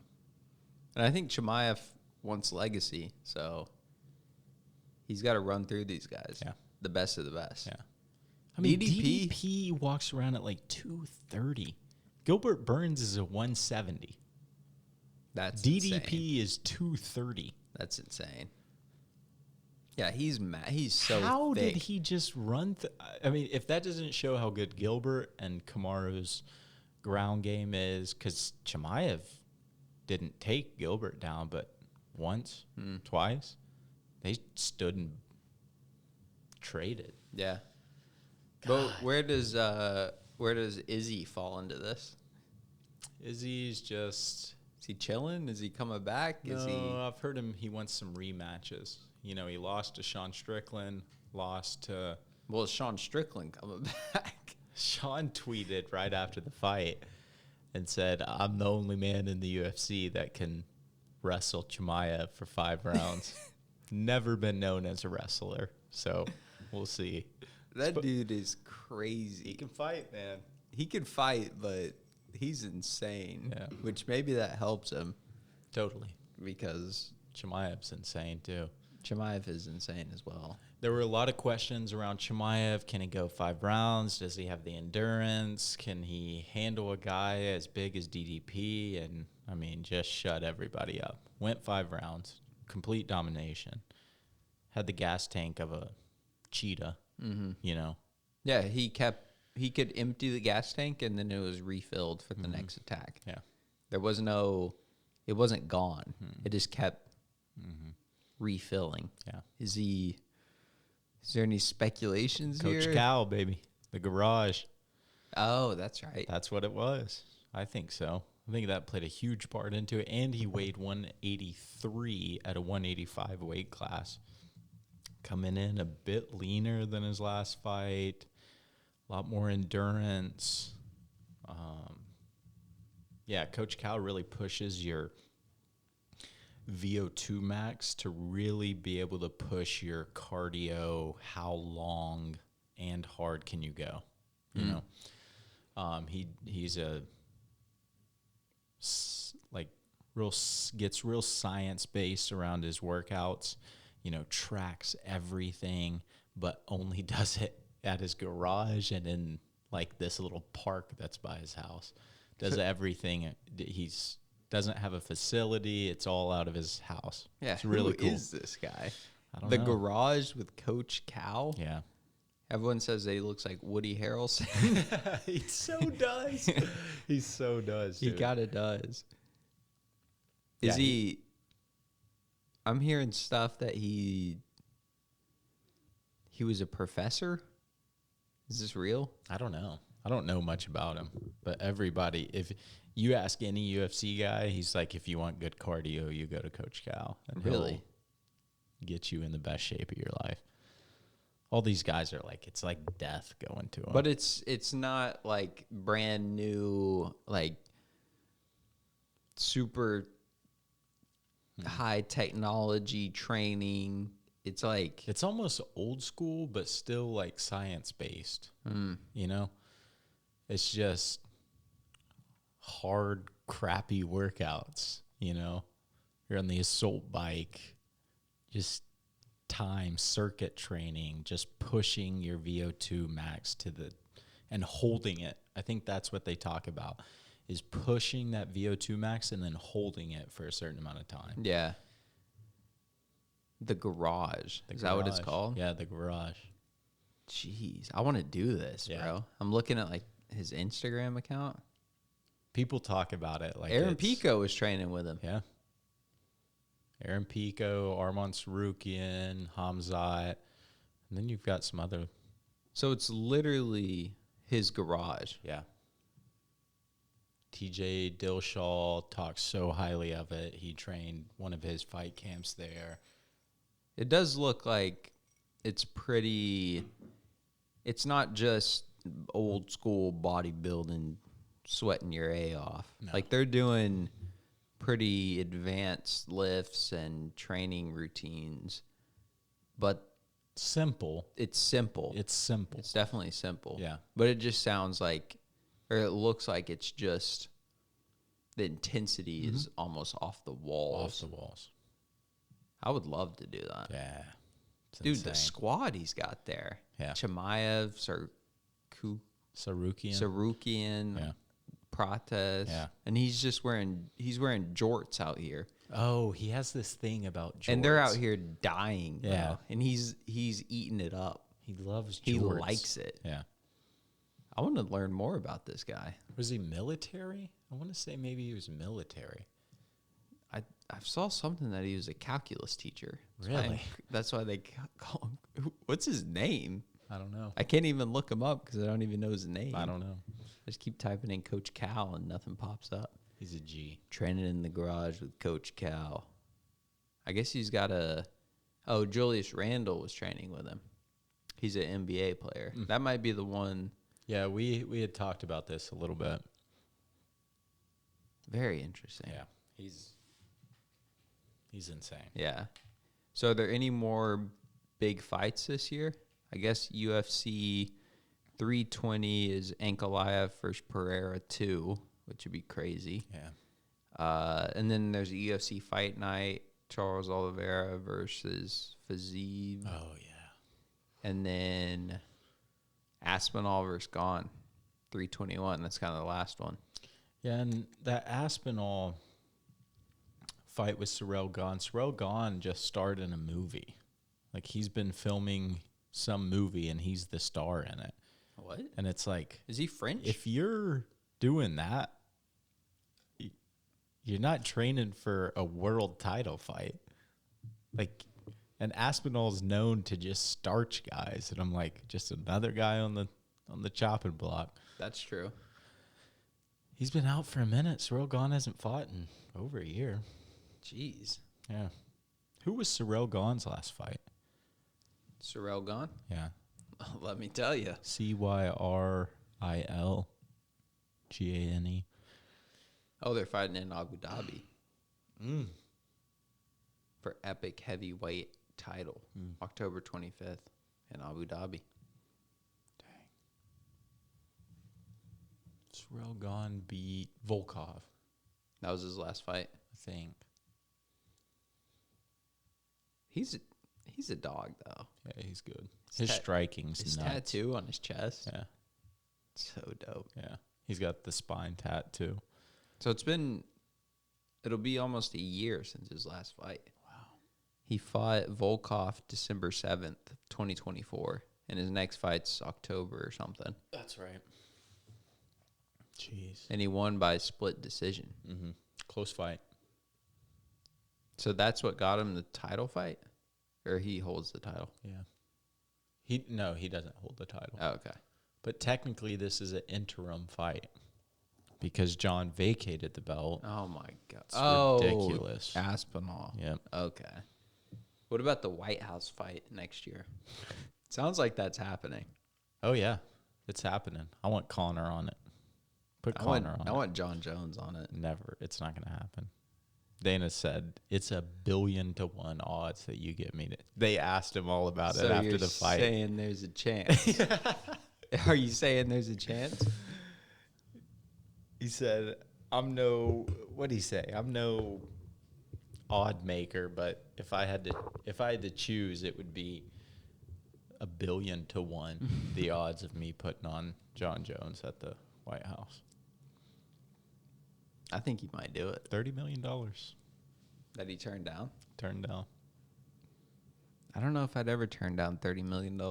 and I think Chimaev wants legacy, so he's got to run through these guys. Yeah, the best of the best. Yeah. I mean, DDP walks around at like 230. Gilbert Burns is a 170. That's DDP insane. is 230. That's insane. Yeah, he's mad. He's so How thick. did he just run? I mean, if that doesn't show how good Gilbert and Kamaru's ground game is, because Chimaev didn't take Gilbert down, but once, twice. They stood and traded. Yeah. But where does Izzy fall into this? Izzy's just... Is he chilling? Is he coming back? No, I've heard him. He wants some rematches. You know, he lost to Sean Strickland, lost to... Well, is Sean Strickland coming back? Sean tweeted right after the fight and said, I'm the only man in the UFC that can wrestle Chimaev for 5 rounds. Never been known as a wrestler, so we'll see. That dude is crazy. He can fight, man. He can fight, but he's insane. Yeah. Which maybe that helps him Totally. because Chimaev's insane, too. Chimaev is insane as well. There were a lot of questions around Chimaev. Can he go 5 rounds? Does he have the endurance? Can he handle a guy as big as DDP? And, I mean, just shut everybody up. Went 5 rounds. Complete domination. Had the gas tank of a cheetah, you know. Yeah, he could empty the gas tank and then it was refilled for the next attack. Yeah. There was it wasn't gone. It just kept refilling. Yeah. Is there any speculations here? Coach Cal, baby. The garage. Oh, that's right. That's what it was. I think so. I think that played a huge part into it. And he weighed 183 at a 185 weight class. Coming in a bit leaner than his last fight. A lot more endurance. Yeah, Coach Cal really pushes your VO2 max to really be able to push your cardio. How long and hard can you go? You know, he's a gets real science based around his workouts. You know, tracks everything, but only does it at his garage and in like this little park that's by his house. Does everything. He's doesn't have a facility. It's all out of his house. Yeah, it's really cool. Who is this guy? I don't the know. Garage with Coach Cal. Yeah. Everyone says that he looks like Woody Harrelson. He so does. He so does. He dude. kind of does. Yeah, Is he? I'm hearing stuff that he was a professor. Is this real? I don't know. I don't know much about him, but everybody, if you ask any UFC guy, he's like, if you want good cardio, you go to Coach Cal. And Really? He'll get you in the best shape of your life. All these guys are like, it's like death going to them. But it's not like brand new, like super high technology training. It's like it's almost old school, but still like science based. You know, it's just hard, crappy workouts. You know, you're on the assault bike, just time circuit training, just pushing your VO2 max to the and holding it. I think that's what they talk about, is pushing that VO2 max and then holding it for a certain amount of time. yeah. The Garage. Is that what it's called? Yeah, the Garage. Jeez, I want to do this, Yeah. bro. I'm looking at like his Instagram account. People talk about it like Aaron it's- Pico was training with him. Yeah. Aaron Pico, Arman Sarukian, Hamzat, and then you've got some other. So it's literally his garage. Yeah. TJ Dillashaw talks so highly of it. He trained one of his fight camps there. It does look like it's pretty. It's not just old school bodybuilding, sweating your A off. No. Like they're doing pretty advanced lifts and training routines, but Simple. it's simple. It's simple. It's definitely simple. Yeah. But it just sounds like, or it looks like it's just the intensity is almost off the walls. Off the walls. I would love to do that. Yeah. It's Dude, the insane. squad he's got there. Yeah. Chimaev, Sarukian. Sarukian, Yeah. Prates. Yeah. And he's wearing jorts out here. Oh, he has this thing about jorts. And they're out here dying, bro. Yeah. And he's eating it up. He loves jorts. He likes it. Yeah. I want to learn more about this guy. Was he military? I want to say maybe he was military. I saw something that he was a calculus teacher. Really? That's why they call him. What's his name? I don't know. I can't even look him up because I don't even know his name. I don't know. I just keep typing in Coach Cal and nothing pops up. He's a G. Training in the garage with Coach Cal. I guess he's got Julius Randle was training with him. He's an NBA player. That might be the one. Yeah, we had talked about this a little bit. Very interesting. Yeah, he's insane. Yeah. So are there any more big fights this year? I guess UFC 320 is Ankalaev versus Pereira 2, which would be crazy. Yeah. And then there's a UFC Fight Night, Charles Oliveira versus Fiziev. Oh, yeah. And then Aspinall versus Gone, 321. That's kind of the last one. Yeah, and that Aspinall fight with Ciryl Gane. Ciryl Gane just starred in a movie. Like, he's been filming some movie, and he's the star in it. What? And it's like... Is he French? If you're doing that, you're not training for a world title fight. Like, and Aspinall's known to just starch guys, and I'm like, just another guy on the chopping block. That's true. He's been out for a minute. Ciryl Gane hasn't fought in over a year. Jeez. Yeah. Who was Ciryl Gane's last fight? Ciryl Gane? Yeah. Let me tell you. Cyrilgane. Oh, they're fighting in Abu Dhabi. For epic heavyweight title. October 25th in Abu Dhabi. Dang. Ciryl Gane beat Volkov, That was his last fight. I think. He's a dog, though. Yeah, he's good. His striking's His nuts. tattoo on his chest. Yeah, So dope. yeah. He's got the spine tattoo. So it'll be almost a year since his last fight. Wow. He fought Volkov December 7th, 2024. And his next fight's October or something. That's right. Jeez. And he won by split decision. Mm-hmm. Close fight. So that's what got him the title fight? Or he holds the title? Yeah. He doesn't hold the title. Oh, okay. But technically, this is an interim fight because John vacated the belt. Oh, my God. It's ridiculous. Aspinall. Yep. Okay. What about the White House fight next year? Sounds like that's happening. Oh, yeah. It's happening. I want Connor on it. Put Connor on it. I want John Jones on it. Never. It's not going to happen. Dana said it's 1,000,000,000 to 1 odds that you get me. They asked him all about it after the fight. Saying there's a chance. Are you saying there's a chance? He said, I'm no odd maker, but if I had to choose, it would be 1,000,000,000 to 1 the odds of me putting on John Jones at the White House. I think he might do it. $30 million That he turned down? turned down. I don't know if I'd ever turn down $30 million.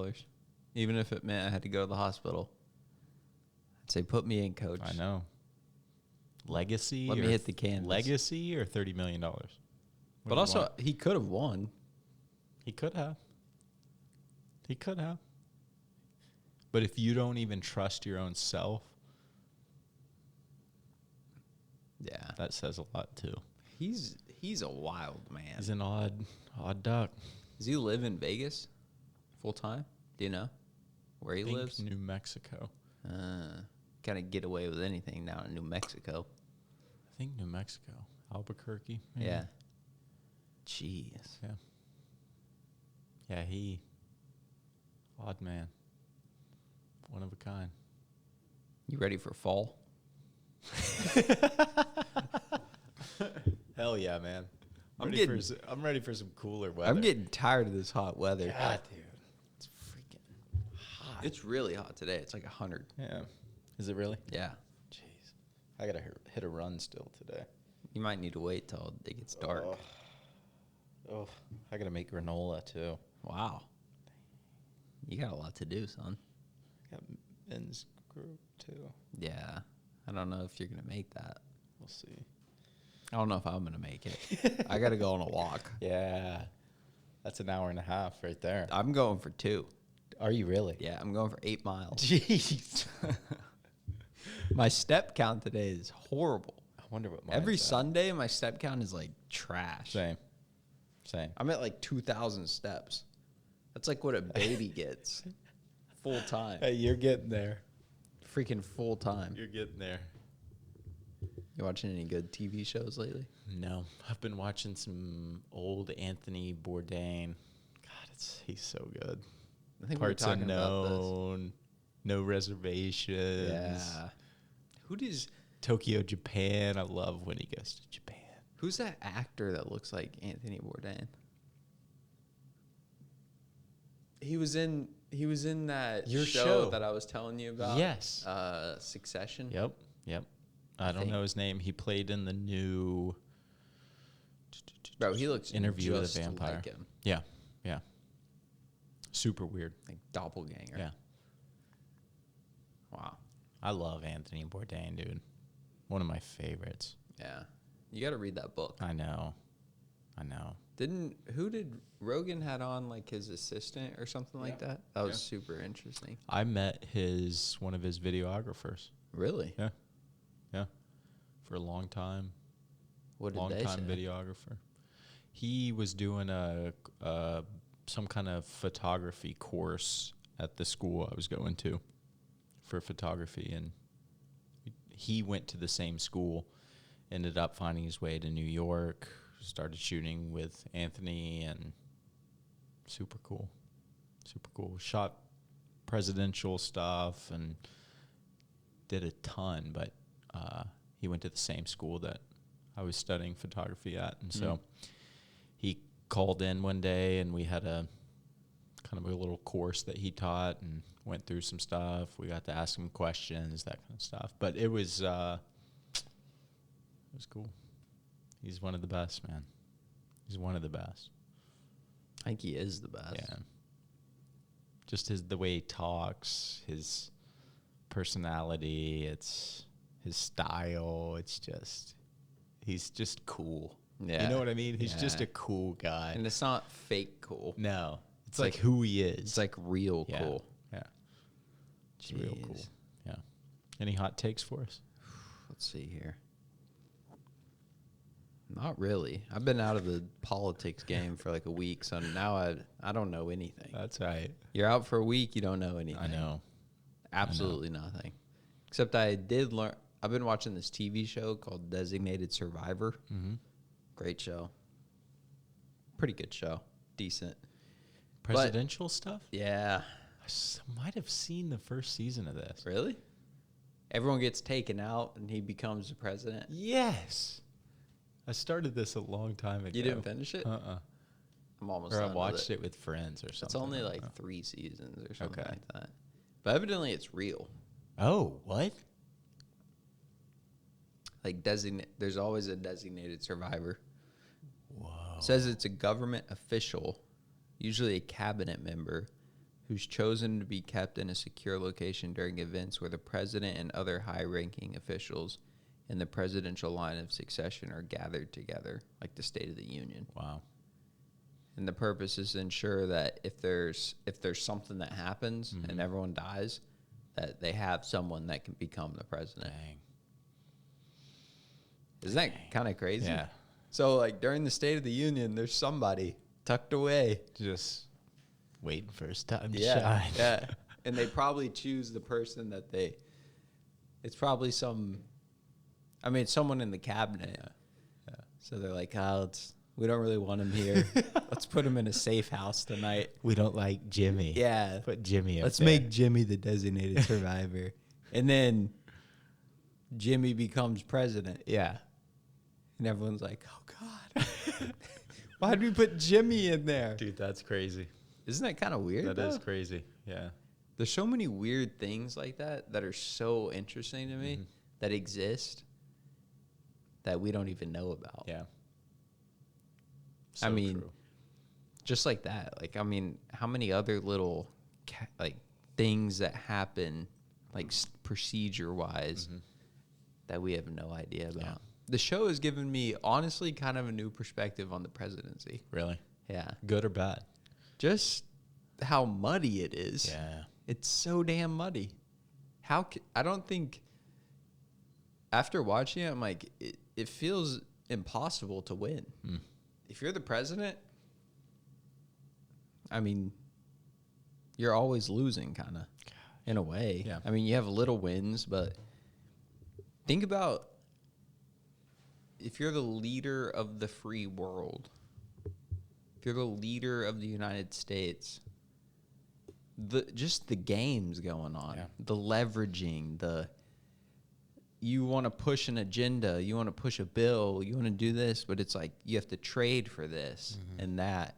Even if it meant I had to go to the hospital. I'd say, put me in, coach. I know. Legacy? Let me hit the canvas. Legacy or $30 million? But also, he could have won. He could have. He could have. But if you don't even trust your own self, Yeah. that says a lot too. He's a wild man. He's an odd duck. Does he live in Vegas full time? Do you know where he lives? New Mexico. Kind of get away with anything down in New Mexico. I think New Mexico. Albuquerque. Maybe. Yeah. Jeez. Yeah. Yeah, odd man. One of a kind. You ready for fall? Hell yeah, man. I'm ready for some cooler weather. I'm getting tired of this hot weather. God, dude. It's freaking hot. It's really hot today. It's like 100. Yeah. Is it really? Yeah. Jeez. I got to hit a run still today. You might need to wait till it gets dark. Oh, I got to make granola too. Wow. You got a lot to do, son. Got men's group too. Yeah. I don't know if you're going to make that. We'll see. I don't know if I'm gonna make it. I gotta go on a walk. Yeah. That's an hour and a half right there. I'm going for 2. Are you really? Yeah, I'm going for 8 miles. Jeez. My step count today is horrible. I wonder what mine Every is at. Sunday, my step count is like trash. Same. I'm at like 2,000 steps. That's like what a baby gets. Full time. Hey, you're getting there. Freaking full time. You're getting there. You watching any good TV shows lately? No, I've been watching some old Anthony Bourdain. God, he's so good. I think Parts we were talking about Unknown, No Reservations. Yeah. Who does Tokyo, Japan. I love when he goes to Japan. Who's that actor that looks like Anthony Bourdain? He was in that Your show show that I was telling you about. Yes. Succession. Yep. I don't know his name. He played in the new Bro, he looks Interview with just a Vampire. like him. Yeah. Super weird. Like doppelganger. Yeah. Wow. I love Anthony Bourdain, dude. One of my favorites. Yeah. You got to read that book. I know. Who did Rogan had on like his assistant or something like that? That was super interesting. I met one of his videographers. Really? Yeah. For a long time. What did they say? Videographer. He was doing some kind of photography course at the school I was going to for photography, and he went to the same school, ended up finding his way to New York, started shooting with Anthony, and super cool. Shot presidential stuff and did a ton, but he went to the same school that I was studying photography at, and so he called in one day, and we had a kind of a little course that he taught, and went through some stuff. We got to ask him questions, that kind of stuff. But it was cool. He's one of the best, man. He's one of the best. I think he is the best. Yeah. Just the way he talks, his personality, it's his style. He's just cool. Yeah. You know what I mean? He's just a cool guy. And it's not fake cool. No. It's like who he is. It's like real cool. Yeah. It's real Jeez. cool. Yeah. Any hot takes for us? Let's see here. Not really. I've been out of the politics game for like a week, so now I don't know anything. That's right. You're out for a week, you don't know anything. I know. Absolutely nothing. Except I did learn. I've been watching this TV show called Designated Survivor. Mm-hmm. Great show. Pretty good show. Decent. Presidential stuff? Yeah. I might have seen the first season of this. Really? Everyone gets taken out and he becomes the president. Yes. I started this a long time ago. You didn't finish it? Uh-uh. I'm almost Or I done with watched it with friends or something. It's only I don't like know. 3 seasons or something Okay. like that. But evidently it's real. Oh, what? Like there's always a designated survivor. Whoa. It says it's a government official, usually a cabinet member, who's chosen to be kept in a secure location during events where the president and other high-ranking officials in the presidential line of succession are gathered together, like the State of the Union. Wow. And the purpose is to ensure that if there's something that happens and everyone dies, that they have someone that can become the president. Dang. Isn't that kind of crazy? Yeah. So, like, during the State of the Union, there's somebody tucked away. Just waiting for his time to Yeah, shine. yeah. And they probably choose the person that it's probably someone in the cabinet. Yeah. So they're like, we don't really want him here. Let's put him in a safe house tonight. We don't like Jimmy. Yeah. Put Jimmy up Let's there. make Jimmy the designated survivor. And then Jimmy becomes president. Yeah. And everyone's like, oh, God. Why'd we put Jimmy in there? Dude, that's crazy. Isn't that kind of weird, That though? is crazy. Yeah. There's so many weird things like that are so interesting to me that exist that we don't even know about. Yeah. I mean, just like that. Like, I mean, how many other little, things that happen, like, procedure-wise that we have no idea about? the show has given me, honestly, kind of a new perspective on the presidency. Really? Yeah. Good or bad? Just how muddy it is. Yeah. It's so damn muddy. I don't think, after watching it, I'm like, it feels impossible to win. If you're the president, I mean, you're always losing, kind of, in a way. Yeah. I mean, you have little wins, but think about if you're the leader of the free world, if you're the leader of the United States, just the games going on, the leveraging, you want to push an agenda, you want to push a bill, you want to do this, but it's like you have to trade for this and that.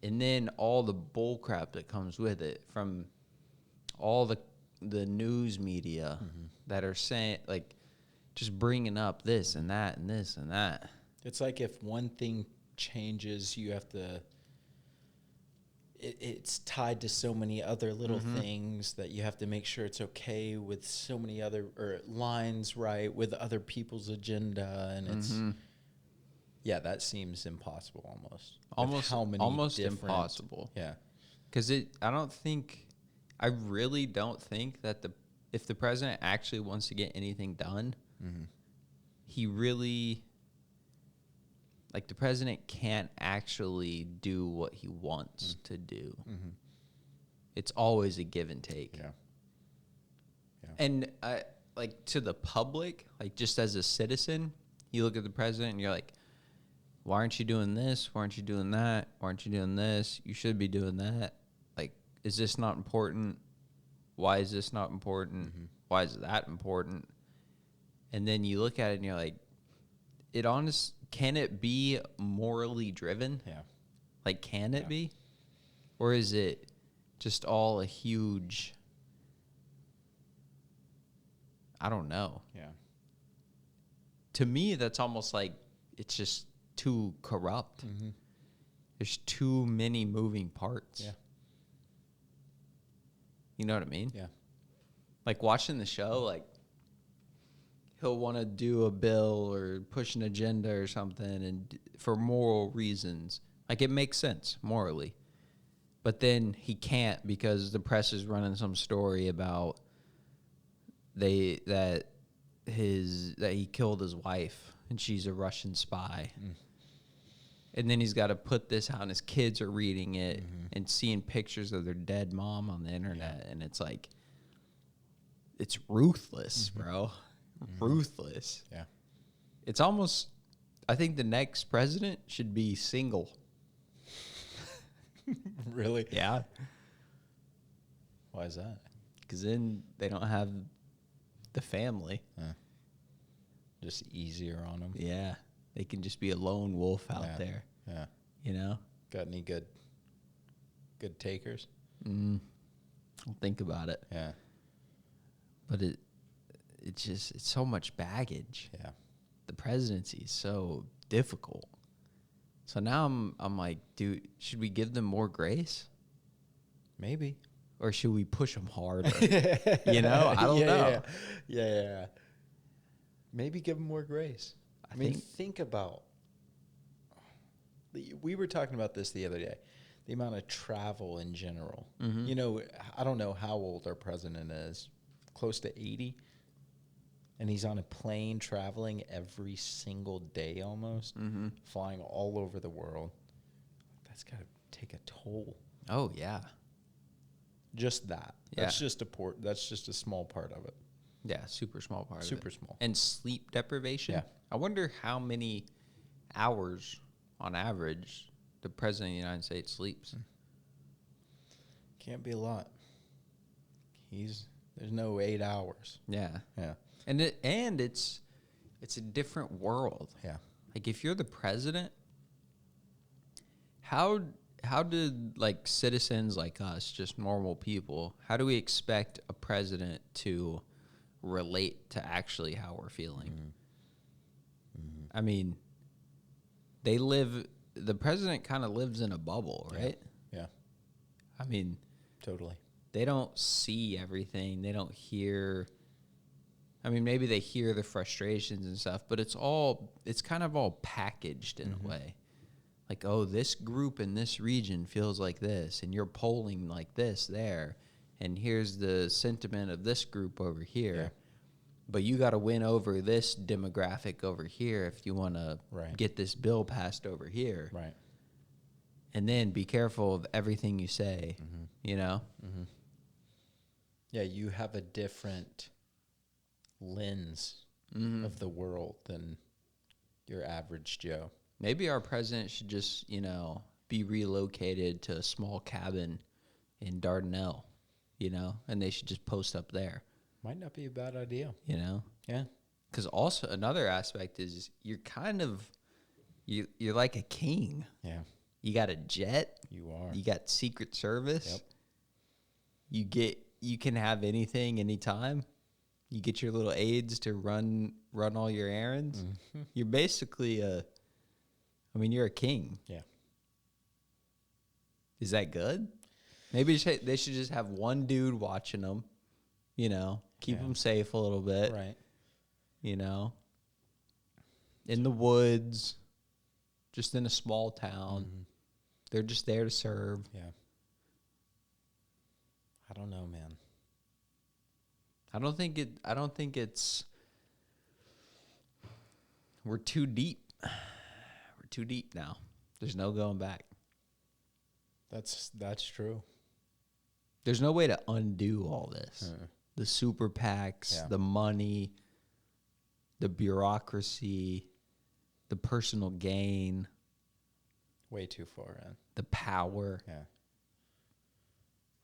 And then all the bull crap that comes with it from all the news media that are saying, like, just bringing up this and that and this and that. It's like if one thing changes, you have to... It's tied to so many other little things that you have to make sure it's okay with so many other lines right with other people's agenda, and it's that seems impossible almost impossible. Yeah, because I really don't think that if the president actually wants to get anything done, he really. Like, the president can't actually do what he wants to do. It's always a give and take. Yeah. And, to the public, like, just as a citizen, you look at the president and you're like, why aren't you doing this? Why aren't you doing that? Why aren't you doing this? You should be doing that. Like, is this not important? Why is this not important? Why is that important? And then you look at it and you're like, can it be morally driven? Yeah. Like, can it be? Or is it just all a huge, I don't know. Yeah. To me, that's almost like it's just too corrupt. There's too many moving parts. Yeah. You know what I mean? Yeah. Like, watching the show, like, he'll want to do a bill or push an agenda or something, and for moral reasons. Like, it makes sense morally. But then he can't because the press is running some story about that he killed his wife and she's a Russian spy. And then he's got to put this out, and his kids are reading it and seeing pictures of their dead mom on the internet, and it's like, it's ruthless, bro. Ruthless. Yeah. It's almost, I think the next president should be single. Really? Yeah. Why is that? Because then they don't have the family. Just easier on them. Yeah. They can just be a lone wolf out there. Yeah. You know? Got any good takers? I'll think about it. Yeah. But it's so much baggage. Yeah. The presidency is so difficult. So now I'm like, dude, should we give them more grace? Maybe. Or should we push them harder? You know? I don't know. Yeah. Maybe give them more grace. I mean, think about... We were talking about this the other day. The amount of travel in general. You know, I don't know how old our president is. Close to 80. And he's on a plane traveling every single day almost, flying all over the world. That's got to take a toll. Oh, yeah. Just that. Yeah. That's just a small part of it. Yeah, super small part of it. Super small. And sleep deprivation. Yeah. I wonder how many hours on average the president of the United States sleeps. Can't be a lot. There's no 8 hours. Yeah. Yeah. And it's a different world. Yeah. Like, if you're the president, how did, like, citizens like us, just normal people, how do we expect a president to relate to actually how we're feeling? I mean, the president kind of lives in a bubble, right? Yeah. I mean, Totally. they don't see everything. They don't hear. I mean, maybe they hear the frustrations and stuff, but it's kind of all packaged in a way. Like, oh, this group in this region feels like this, and you're polling like this there, and here's the sentiment of this group over here. Yeah. But you got to win over this demographic over here if you want to get this bill passed over here. Right. And then be careful of everything you say, you know? Mm-hmm. Yeah, you have a different lens of the world than your average Joe. Maybe our president should just, be relocated to a small cabin in Dardanelle, and they should just post up there. Might not be a bad idea. Yeah. Because also another aspect is you're kind of, you're like a king. Yeah. You got a jet. You are. You got Secret Service. Yep. You can have anything, anytime. You get your little aides to run all your errands. Mm-hmm. You're basically you're a king. Yeah. Is that good? Maybe they should just have one dude watching them, keep them safe a little bit. Right. In the woods, just in a small town. Mm-hmm. They're just there to serve. Yeah. I don't know, man. I don't think it's. We're too deep. We're too deep now. There's no going back. That's true. There's no way to undo all this. The super PACs, the money, the bureaucracy, the personal gain. Way too far in. The power. Yeah.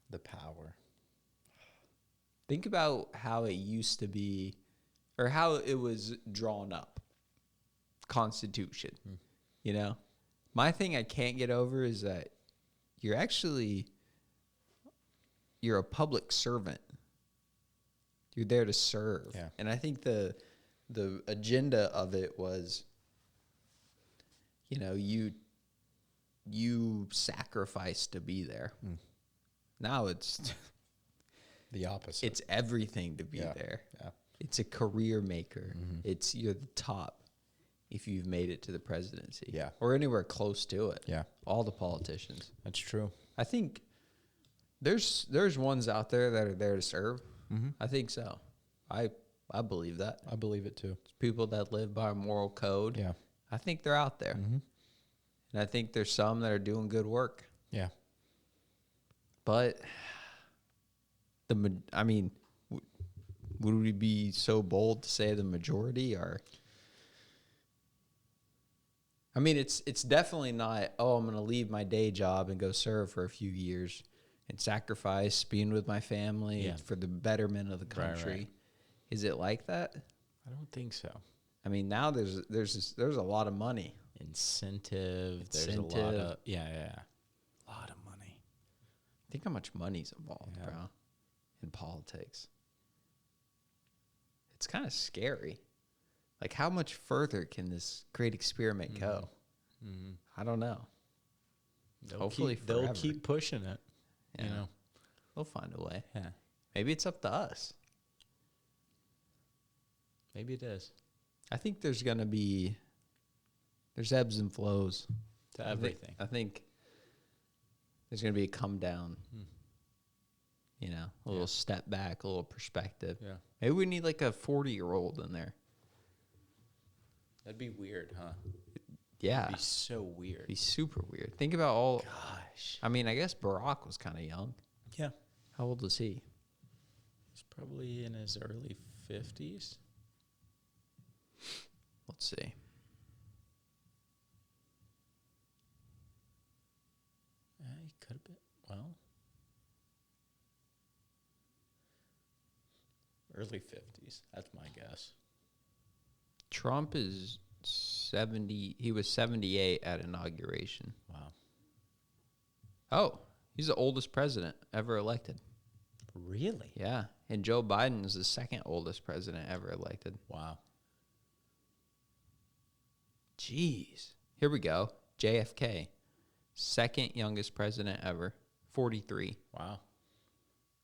The power. Think about how it used to be, or how it was drawn up. Constitution. My thing I can't get over is that you're a public servant. You're there to serve. Yeah. And I think the agenda of it was, you sacrifice to be there. Now it's the opposite. It's everything to be there. Yeah. It's a career maker. You're the top if you've made it to the presidency. Yeah. Or anywhere close to it. Yeah. All the politicians. That's true. I think there's ones out there that are there to serve. I think so. I believe that. I believe it too. It's people that live by a moral code. Yeah. I think they're out there. And I think there's some that are doing good work. Yeah. But would we be so bold to say the majority are? It's definitely not, I'm going to leave my day job and go serve for a few years and sacrifice being with my family for the betterment of the country. Right. Is it like that? I don't think so. Now there's a lot of money. Incentive. There's a lot of, a lot of money. Think how much money's involved, bro, in politics. It's kind of scary. Like, how much further can this great experiment go? I don't know. Hopefully they'll keep pushing it. Yeah. They'll find a way. Yeah. Maybe it's up to us. Maybe it is. I think there's ebbs and flows to everything. I think there's going to be a come down. A little step back, a little perspective. Yeah. Maybe we need like a 40-year-old in there. That'd be weird, huh? Yeah. It'd be so weird. It'd be super weird. Think about all... Gosh. I guess Barack was kind of young. Yeah. How old was he? He's probably in his early 50s. Let's see. He could have been... Well... Early 50s. That's my guess. Trump is 70. He was 78 at inauguration. Wow. Oh, he's the oldest president ever elected. Really? Yeah. And Joe Biden is the second oldest president ever elected. Wow. Jeez. Here we go. JFK, second youngest president ever, 43. Wow.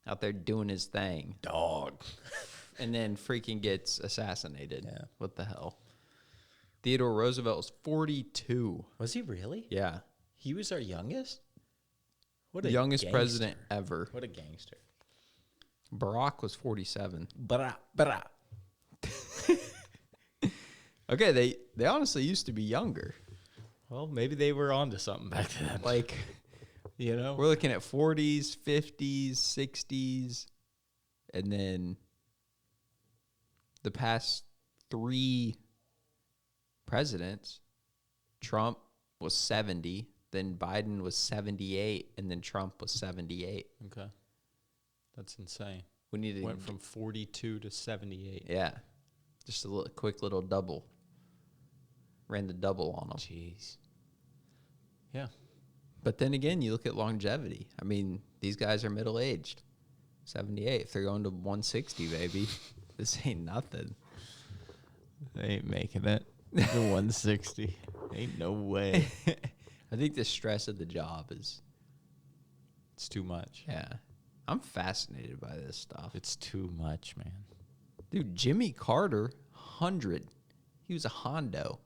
Out there doing his thing. Dog. and then freaking gets assassinated. Yeah. What the hell? Theodore Roosevelt was 42. Was he really? Yeah. He was our youngest? What a Youngest gangster. president ever. What a gangster. Barack was 47. Bra. Okay, they honestly used to be younger. Well, maybe they were onto something back then. Like, you know? we're looking at 40s, 50s, 60s, and then the past 3 presidents, Trump was 70, then Biden was 78, and then Trump was 78. Okay. That's insane. We need to Went from 42 to 78. Yeah. Just a quick little double. Ran the double on them. Jeez. Yeah. But then again, you look at longevity. I mean, these guys are middle-aged. 78. If they're going to 160, baby, this ain't nothing. They ain't making it. The 160. Ain't no way. I think the stress of the job is... It's too much. Yeah. I'm fascinated by this stuff. It's too much, man. Dude, Jimmy Carter, 100. He was a hondo.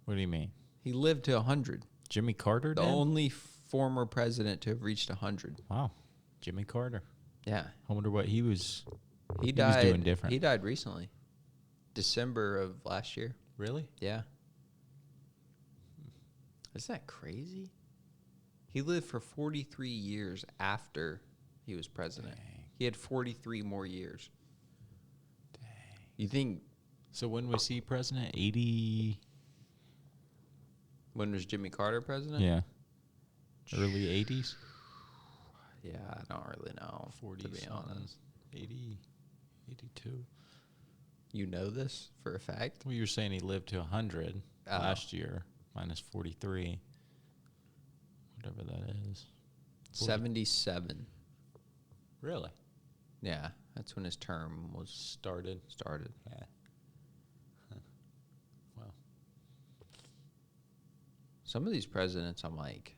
What do you mean? He lived to 100. Jimmy Carter The did? only former president to have reached 100. Wow. Jimmy Carter. Yeah. I wonder what he was He died. was doing different. He died recently. December of last year. Really? Yeah. Isn't that crazy? He lived for 43 years after he was president. Dang. He had 43 more years. Dang. You think... So when was he president? 80? When was Jimmy Carter president? Yeah. Early 80s? Yeah, I don't really know, 40 to be honest. 80, 82. You know this for a fact? Well, you were saying he lived to 100 last year, minus 43. Whatever that is. 77. Really? Yeah, that's when his term was Started. Yeah. Huh. Wow. Some of these presidents, I'm like,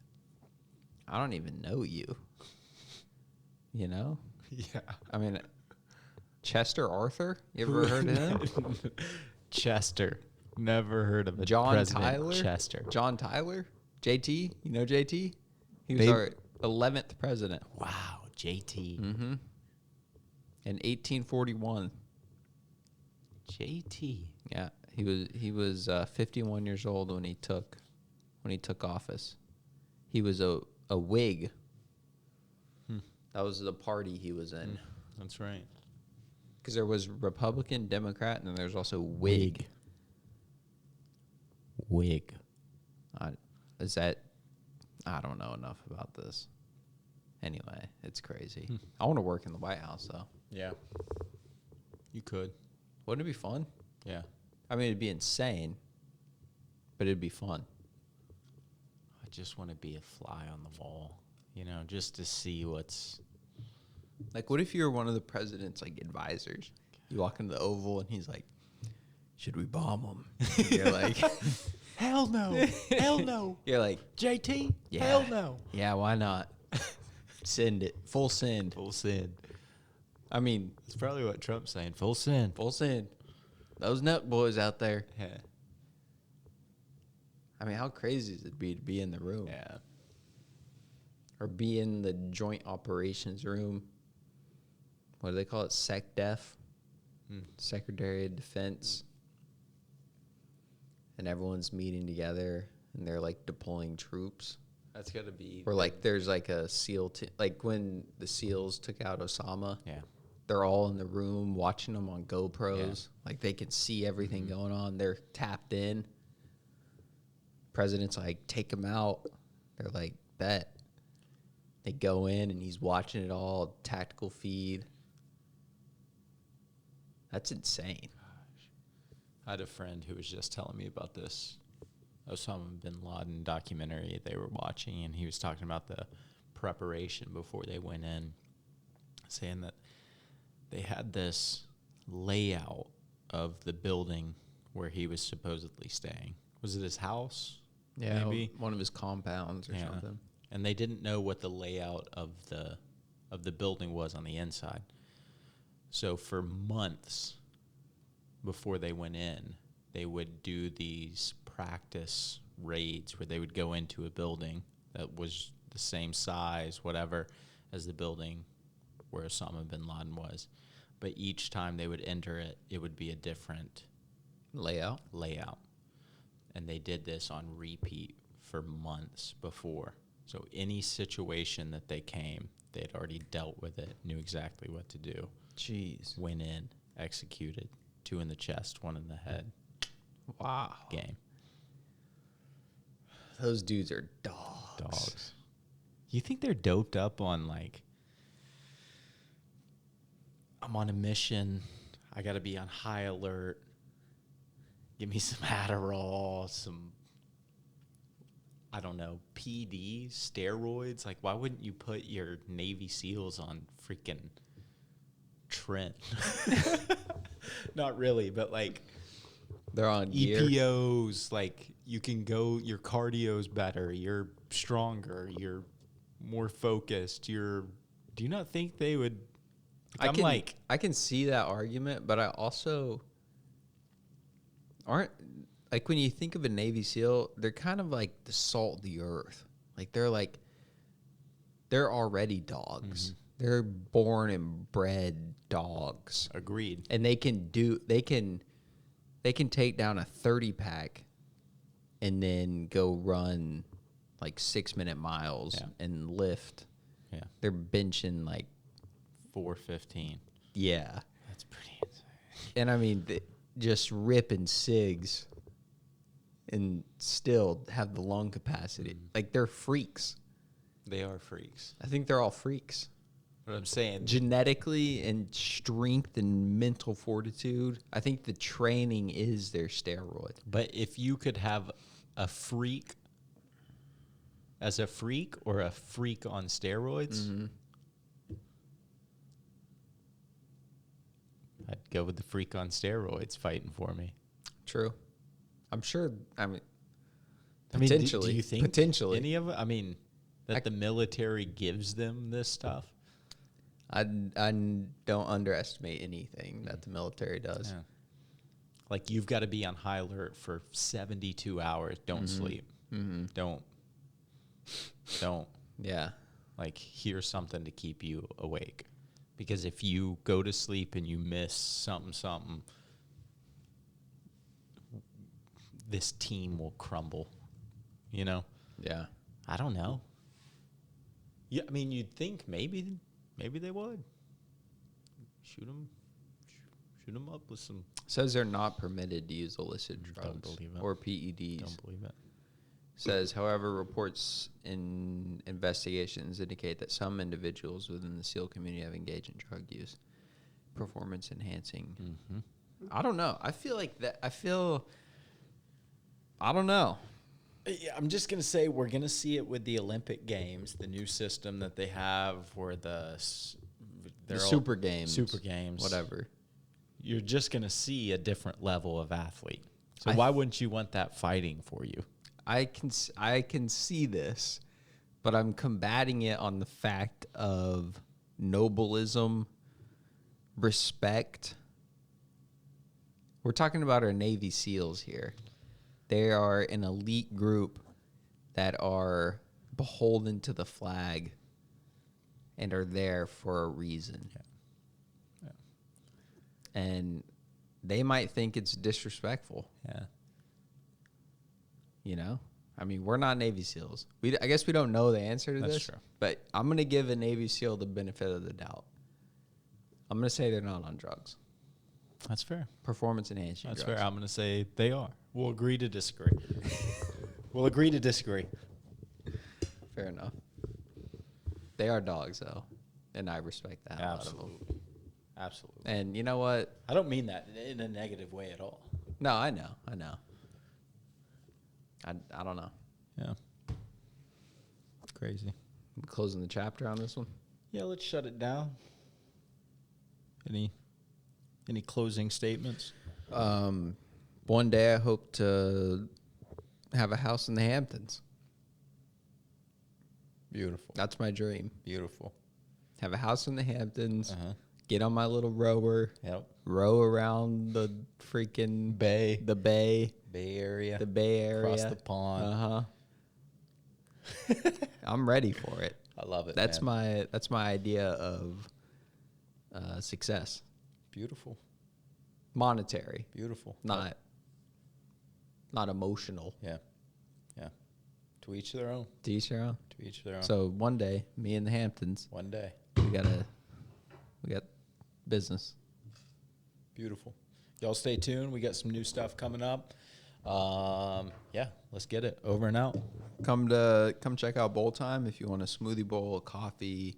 I don't even know you. You know? Yeah. I mean, Chester Arthur? You ever heard of him? Chester. Never heard of a John President Tyler? Chester. John Tyler? JT? You know JT? He was They- our 11th president. Wow, JT. Mm-hmm. In 1841. JT. Yeah, he was 51 years old when he took office. He was a Whig. That was the party he was in. That's right. Because there was Republican, Democrat, and then there's also Whig. Whig. Is that... I don't know enough about this. Anyway, it's crazy. I want to work in the White House, though. Yeah. You could. Wouldn't it be fun? Yeah. I mean, it'd be insane, but it'd be fun. I just want to be a fly on the wall, you know, just to see what's... Like, what if you were one of the president's, like, advisors? You walk into the Oval, and he's like, should we bomb them? You're like... Hell no. Hell no. You're like, JT? yeah. Hell no. Yeah, why not? Send it. Full send. Full send. I mean... That's probably what Trump's saying. Full send. Full send. Those nut boys out there. Yeah. I mean, how crazy is it to be in the room? Yeah. Or be in the joint operations room. What do they call it? SecDef? Secretary of Defense. And everyone's meeting together, and they're, like, deploying troops. That's got to be... Or, like, there's, like, a SEAL... like, when the SEALs took out Osama, Yeah. they're all in the room watching them on GoPros. Yeah. Like, they can see everything going on. They're tapped in. President's like, take him out. They're like, bet. They go in, and he's watching it all, tactical feed. That's insane. I had a friend who was just telling me about this Osama bin Laden documentary they were watching, and he was talking about the preparation before they went in, saying that they had this layout of the building where he was supposedly staying. Was it his house? Yeah, maybe one of his compounds or something. And they didn't know what the layout of the building was on the inside. So for months before they went in, they would do these practice raids where they would go into a building that was the same size, whatever, as the building where Osama bin Laden was. But each time they would enter it, it would be a different layout. And they did this on repeat for months before. So any situation that they came, they'd already dealt with it, knew exactly what to do. Jeez. Went in, executed. 2 in the chest, 1 in the head. Wow. Game. Those dudes are dogs. You think they're doped up on, like, I'm on a mission, I got to be on high alert, give me some Adderall, some, I don't know, PD, steroids? Like, why wouldn't you put your Navy SEALs on freaking Trent? Not really, but, like, they're on gear. EPOs, like, you can go, your cardio's better, you're stronger, you're more focused, do you not think they would, I can see that argument, but I also aren't, like, when you think of a Navy SEAL, they're kind of like the salt of the earth. Like, they're already dogs. Mm-hmm. They're born and bred dogs. Agreed. And they can take down a 30-pack and then go run like 6-minute miles and lift. Yeah. They're benching like 415. Yeah. That's pretty insane. And I mean, just ripping cigs and still have the lung capacity. Like, they're freaks. They are freaks. I think they're all freaks. What I'm saying, genetically and strength and mental fortitude, I think the training is their steroid. But if you could have a freak as a freak or a freak on steroids, mm-hmm. I'd go with the freak on steroids fighting for me. True. I'm sure. Potentially. Do you think potentially any of it? I mean, that the military gives them this stuff? I don't underestimate anything that the military does. Yeah. Like, you've got to be on high alert for 72 hours. Don't mm-hmm. sleep. Mm-hmm. Don't. Yeah. Like, here's something to keep you awake. Because if you go to sleep and you miss something, this team will crumble. You know? Yeah. I don't know. Yeah, I mean, you'd think maybe they would. Shoot them up with some. Says they're not permitted to use illicit drugs. Don't believe it. Or PEDs. Don't believe it. Says, however, reports in investigations indicate that some individuals within the SEAL community have engaged in drug use, performance enhancing. Mm-hmm. I don't know. I don't know. Yeah, I'm just going to say we're going to see it with the Olympic Games, the new system that they have where the Super Games, whatever. You're just going to see a different level of athlete. So why wouldn't you want that fighting for you? I can see this, but I'm combating it on the fact of nobilism, respect. We're talking about our Navy SEALs here. They are an elite group that are beholden to the flag and are there for a reason. Yeah. And they might think it's disrespectful. Yeah. You know? I mean, we're not Navy SEALs. I guess we don't know the answer to this. That's true. But I'm going to give a Navy SEAL the benefit of the doubt. I'm going to say they're not on drugs. That's fair. Performance enhancing drugs. That's fair. I'm going to say they are. We'll agree to disagree. Fair enough. They are dogs, though. And I respect that. Absolutely. Absolutely. And you know what? I don't mean that in a negative way at all. No, I know. I don't know. Yeah. Crazy. We're closing the chapter on this one? Yeah, let's shut it down. Any closing statements? One day I hope to have a house in the Hamptons. Beautiful. That's my dream. Beautiful. Have a house in the Hamptons. get on my little rower, row around the freaking Bay. the bay Area. the Bay Area, Across the pond. I'm ready for it. I love it. That's man. my idea of success. Beautiful. Monetary, Beautiful. not emotional. Yeah. To each their own. To each their own. To each their own. So one day, me and the Hamptons, One day. we got business. Beautiful. Y'all stay tuned. We got some new stuff coming up. Yeah, let's get it. Over and out. Come check out Bowl Time if you want a smoothie bowl, a coffee,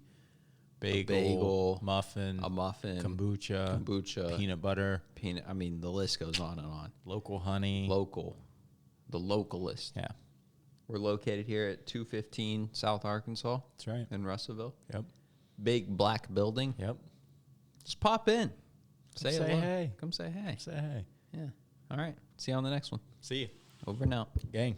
Bagel, a muffin, kombucha, peanut butter, I mean, the list goes on and on. local honey. The localist. Yeah, We're located here at 215 South Arkansas. that's right. In Russellville. Yep. Big black building. Yep. Just pop in. Say say hello. hey. Come say hey. Say hey. Yeah. All right. See you on the next one. See you. Over and out. Gang.